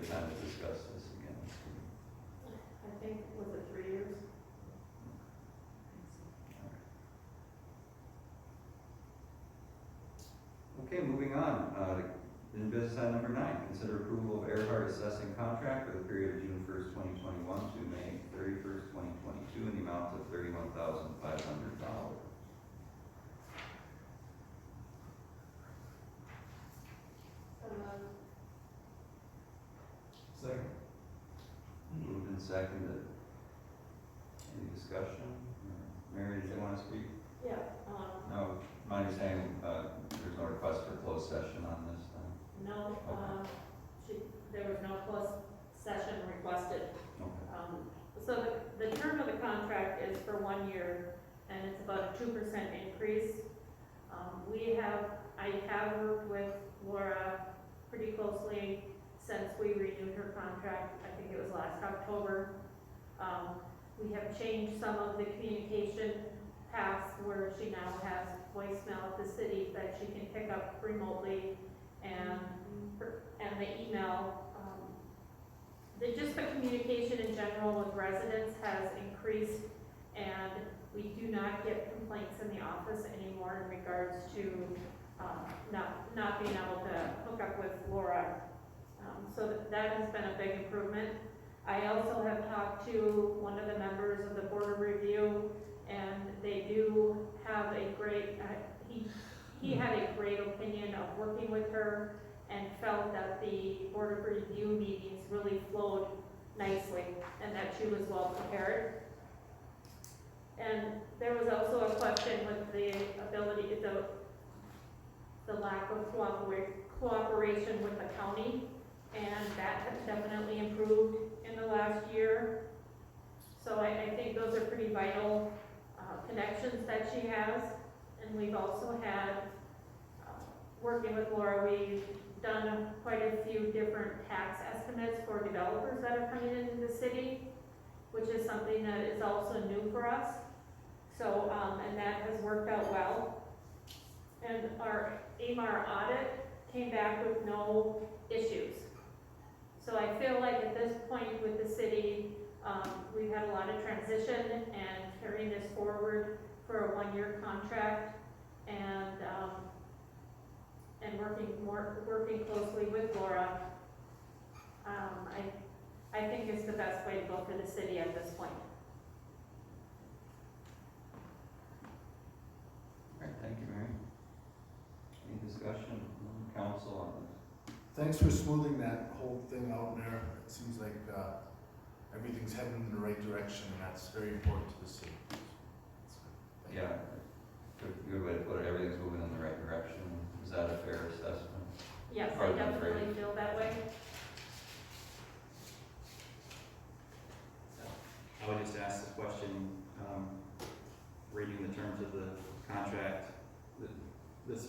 S1: good time to discuss this again.
S3: I think, was it 3 years?
S1: Okay, moving on, in business item number 9, consider approval of Earhart assessing contract for the period of June 1st, 2021 to May 31st, 2022 in the amount of $31,500.
S11: Second.
S1: Moved and seconded. Any discussion? Mary, did you want to speak?
S3: Yeah,
S1: No, my understanding, there's no request for closed session on this then?
S3: no,
S1: Okay.
S3: there was no closed session requested.
S1: Okay.
S3: So the term of the contract is for 1 year, and it's about a 2% increase. I have worked with Laura pretty closely since we renewed her contract, I think it was last October. We have changed some of the communication paths where she now has voicemail at the city that she can pick up remotely, and the email. Just the communication in general with residents has increased, and we do not get complaints in the office anymore in regards to not being able to hook up with Laura. So that has been a big improvement. I also have talked to one of the members of the Board of Review, and they do have a great, he had a great opinion of working with her, and felt that the Board of Review meetings really flowed nicely, and that she was well prepared. And there was also a question with the ability, the lack of cooperation with the county, and that has definitely improved in the last year. So I think those are pretty vital connections that she has. And we've also had, working with Laura, we've done quite a few different tax estimates for developers that are coming into the city, which is something that is also new for us. So, and that has worked out well. And our AMAR audit came back with no issues. So I feel like at this point with the city, we've had a lot of transition and carrying this forward for a 1-year contract, and working closely with Laura. I think it's the best way to go for the city at this point.
S1: All right, thank you, Mary. Any discussion from council on this?
S7: Thanks for smoothing that whole thing out there. It seems like everything's heading in the right direction, and that's very important to the city. Thank you.
S1: Yeah, good way to put it, everything's moving in the right direction. Is that a fair assessment?
S3: Yes, I
S1: Pardon the
S3: definitely
S1: phrase.
S3: feel that way.
S5: I would just ask the question, reading the terms of the contract, this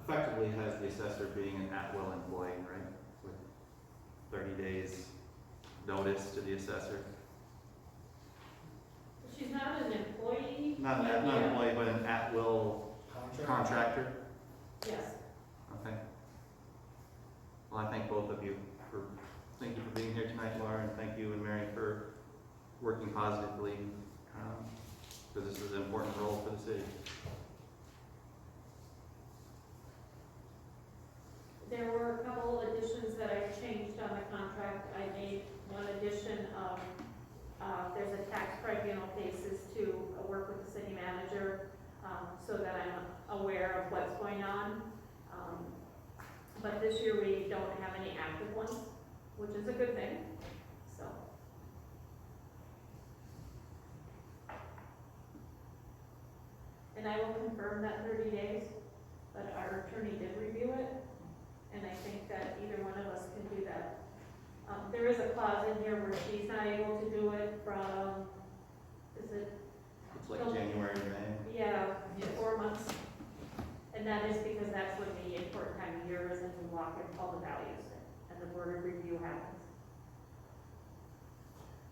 S5: effectively has the assessor being an at-will employee, right? With 30 days notice to the assessor.
S3: She's not an employee.
S5: Not an employee, but an at-will contractor?
S3: Yes.
S5: Okay. Well, I thank both of you thank you for being here tonight, Laura, and thank you and Mary for working positively, because this is an important role for the city.
S3: There were a couple additions that I changed on the contract. I made one addition of, there's a tax tribunal cases to work with the city manager, so that I'm aware of what's going on. But this year we don't have any active ones, which is a good thing, so. And I will confirm that 30 days, but our attorney did review it, and I think that either one of us can do that. There is a clause in here where she's not able to do it from, is it?
S5: It's like January to May.
S3: Yeah, 4 months. And that is because that's when the important time of year is, and we lock in all the values, and the board of review happens.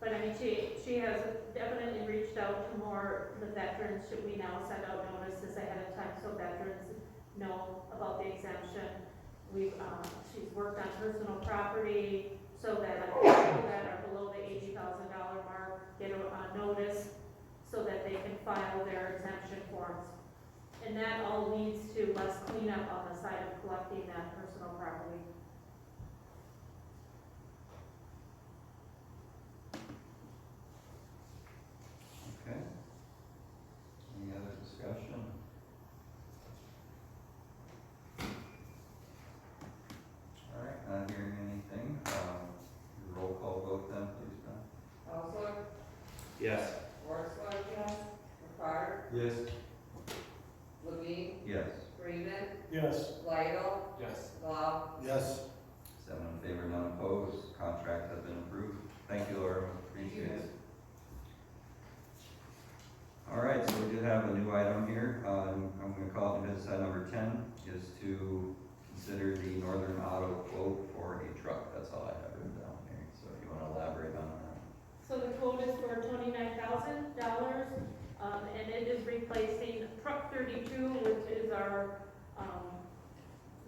S3: But I mean, she has definitely reached out to more the veterans. We now send out notices ahead of time so veterans know about the exemption. She's worked on personal property so that people that are below the $80,000 mark get a notice so that they can file their exemption forms. And that all leads to less cleanup on the side of collecting that personal property.
S1: Okay. Any other discussion? All right, not hearing anything, roll call vote then, please, Ben.
S4: Counselor,
S5: Yes.
S4: Worcester. Yes. McCarr,
S11: Yes.
S4: Levine,
S1: Yes.
S4: Freeman,
S13: Yes.
S4: Lidle,
S6: Yes.
S4: Blau.
S7: Yes.
S1: 7 in favor, none opposed, contract has been approved. Thank you, Laura, appreciate it. All right, so we did have a new item here, I'm gonna call it business item number 10, is to consider the Northern Auto quote for a truck, that's all I have written down here, so if you wanna elaborate on that.
S3: So the quote is for $29,000, and it is replacing truck 32, which is our,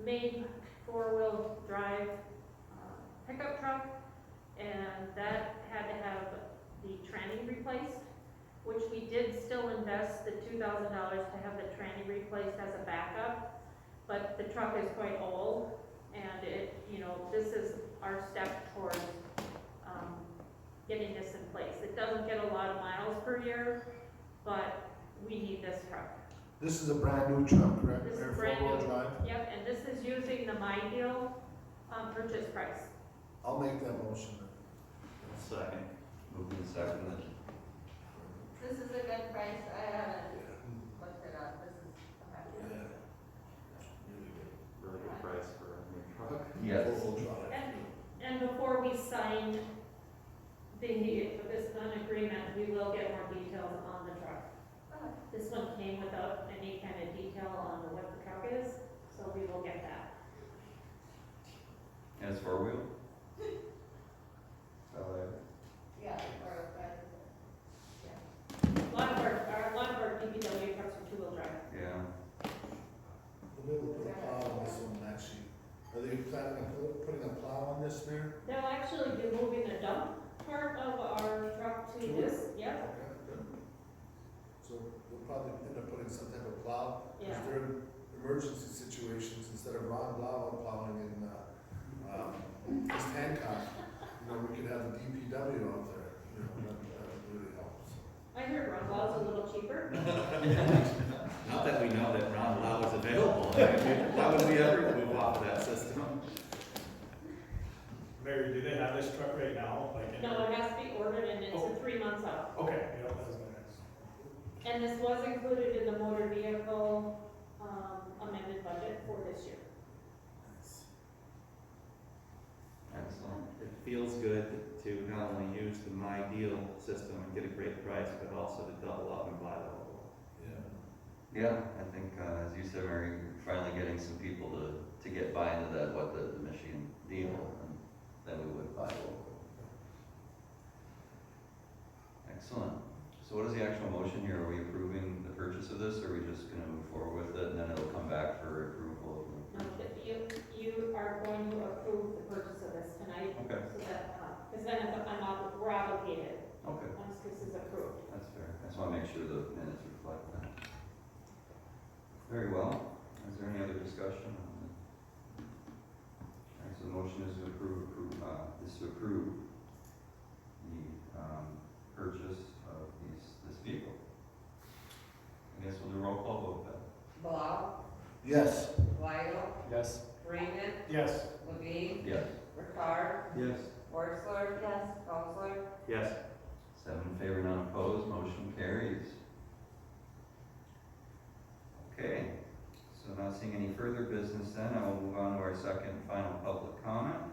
S3: main four-wheel drive, pickup truck. And that had to have the tranny replaced, which we did still invest the $2,000 to have the tranny replaced as a backup. But the truck is quite old, and this is our step towards, getting this in place. It doesn't get a lot of miles per year, but we need this truck.
S7: This is a brand new truck, correct?
S3: This is
S7: Mayor,
S3: brand
S7: four-wheel
S3: new.
S7: drive?
S3: Yep, and this is using the My Deal, purchase price.
S7: I'll make that motion.
S5: Second.
S1: Moved and seconded.
S9: This is a good price, I haven't looked it up, this is,
S7: Yeah.
S9: okay.
S7: Really good.
S5: Really good price for a new truck.
S1: Yes.
S7: Four-wheel drive.
S3: And before we sign this non-agreement, we will get more details on the truck.
S9: Okay.
S3: This one came without any kind of detail on what the truck is, so we will get that.
S1: And it's four-wheel?
S9: Yeah, or,
S3: A lot of our DPW trucks are two-wheel drive.
S1: Yeah.
S7: We'll be able to put a plow on this one, actually. Are they planning on putting a plow on this, Mayor?
S3: They'll actually be moving the dump part of our truck to this, yep,
S7: Okay, good. So we'll probably end up putting some type of plow.
S3: yeah.
S7: If there are emergency situations, instead of Ron Blau plowing in, East Hancock, we could have the DPW out there, that would really help, so.
S3: I heard Ron Ball's a little cheaper.
S5: Not that we know that Ron Lau is available, why would we ever move off of that system?
S13: Mary, do they have this truck right now, like in?
S3: No, it has to be ordered and it's a 3 months out.
S13: Okay, yeah, that was nice.
S3: And this was included in the motor vehicle, amended budget for this year.
S1: Excellent.
S5: It feels good to not only use the My Deal system and get a great price, but also to double up and buy local.
S1: Yeah, I think, as you said, Mary, you're finally getting some people to get by into that, what the Michigan deal, and then we would buy local. Excellent. So what is the actual motion here? Are we approving the purchase of this, or are we just gonna move forward with it, and then it'll come back for approval?
S3: No, that you are going to approve the purchase of this tonight.
S1: Okay.
S3: So that, because then we're obligated
S1: Okay,
S3: once this is approved.
S1: that's fair. I just wanna make sure the minutes reflect that. Very well. Is there any other discussion on it? All right, so the motion is to approve the, purchase of this vehicle. I guess we'll do a roll call vote then.
S4: Blau,
S7: Yes.
S4: Lidle,
S6: Yes.
S4: Freeman,
S13: Yes.
S4: Levine,
S1: Yes.
S4: McCarr,
S11: Yes.
S4: Worcester.
S9: Yes.
S4: Counselor,
S5: Yes.
S1: 7 in favor, none opposed, motion carries. Okay, so not seeing any further business then, I will move on to our second and final public comment.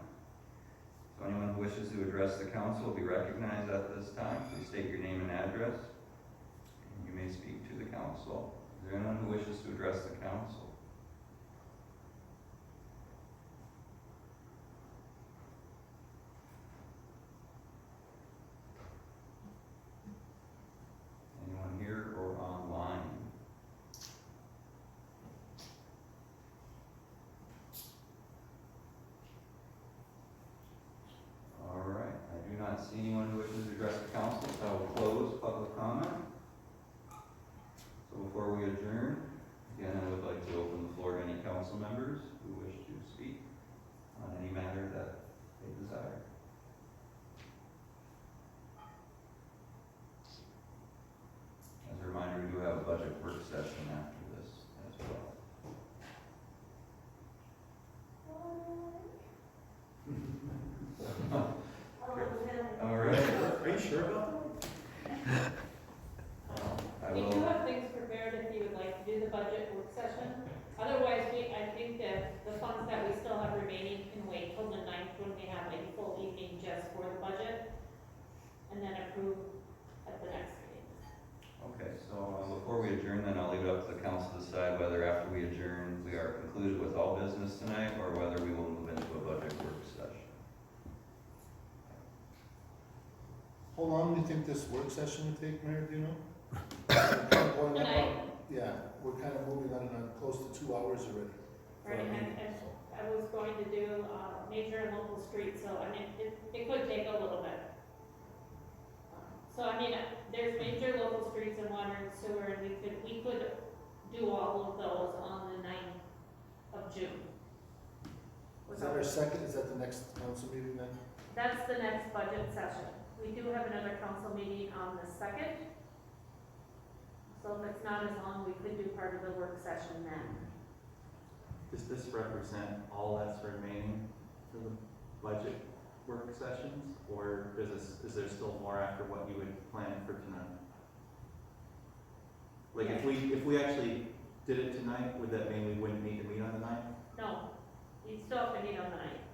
S1: So anyone who wishes to address the council will be recognized at this time. Please state your name and address. And you may speak to the council. Is there anyone who wishes to address the council? Anyone here or online? anyone who wishes to address the council, so I will close public comment. So before we adjourn, again, I would like to open the floor to any council members who wish to speak on any matter that they desire. As a reminder, we do have a budget work session after this as well. All right.
S5: Are you sure about
S1: I
S3: We do
S1: will,
S3: have things prepared if you would like to do the budget work session. Otherwise, I think that the funds that we still have remaining can wait till the 9th when we have a full evening just for the budget, and then approve at the next meeting.
S1: okay, so before we adjourn, then I'll leave it up to the council to decide whether after we adjourn, we are concluded with all business tonight, or whether we will move into a budget work session.
S7: How long do you think this work session would take, Mayor, do you know? We're kind of going up
S3: Tonight?
S7: on- Yeah, we're kind of moving on close to 2 hours already. for our
S3: Right,
S7: meeting,
S3: and
S7: so.
S3: I was going to do, major and local streets, so I mean, it could take a little bit. So I mean, there's major local streets and water and sewer, and we could do all of those on the 9th of June.
S7: Is that our second, is that the next council meeting then?
S3: That's the next budget session. We do have another council meeting on the 2nd. So if it's not as long, we could do part of the work session then.
S5: Does this represent all that's remaining for the budget work sessions? Or is there still more after what you would plan for tonight? Like if we actually did it tonight, would that mean we wouldn't need to meet on the 9th?
S3: No, you still have to meet on the 9th.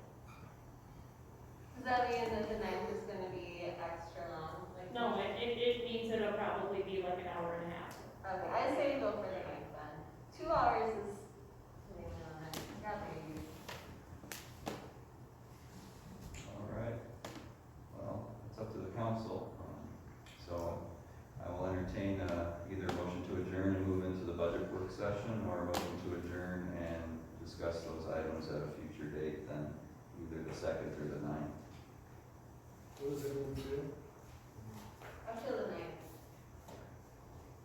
S9: Does that mean that the 9th is gonna be extra long? Like,
S3: No, it means it'll probably be like an hour and a half.
S9: Okay, I say go for the 9th then. 2 hours is, maybe on that, got babies.
S1: All right. Well, it's up to the council. So I will entertain either a motion to adjourn and move into the budget work session, or a motion to adjourn and discuss those items at a future date, then either the 2nd or the 9th.
S7: What does everyone feel?
S9: Up to the 9th.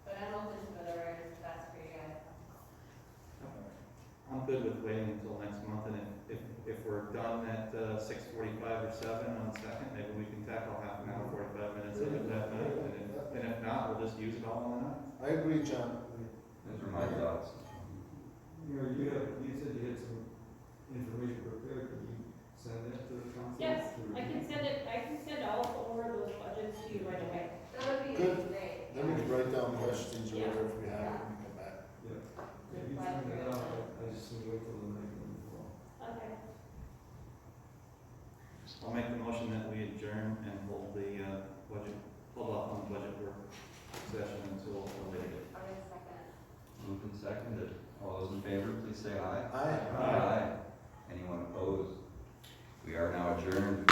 S9: But I'm open to whatever is best for you guys.
S5: I'm good with waiting until next month, and if we're done at 6:45 or 7 on the 2nd, maybe we can tackle half an hour, 45 minutes of it that night, and if not, we'll just use it all on the 9th.
S7: I agree, John.
S1: Those are my thoughts.
S11: You know, you said you had some information prepared, can you send that to the council?
S3: Yes,
S11: to
S3: I can
S11: review?
S3: send all four of those budgets to you right away.
S9: That would be
S7: Good.
S9: great.
S7: Then we can write down questions or
S3: Yeah.
S7: whatever if we have, and we come back.
S11: Yeah, if you send it out, I just need to wait till the night before.
S3: Okay.
S5: I'll make the motion that we adjourn and hold off on the budget work session until a later date.
S9: I'll get a second.
S1: Moved and seconded. All those in favor, please say aye.
S7: Aye.
S1: Aye. Anyone opposed? We are now adjourned.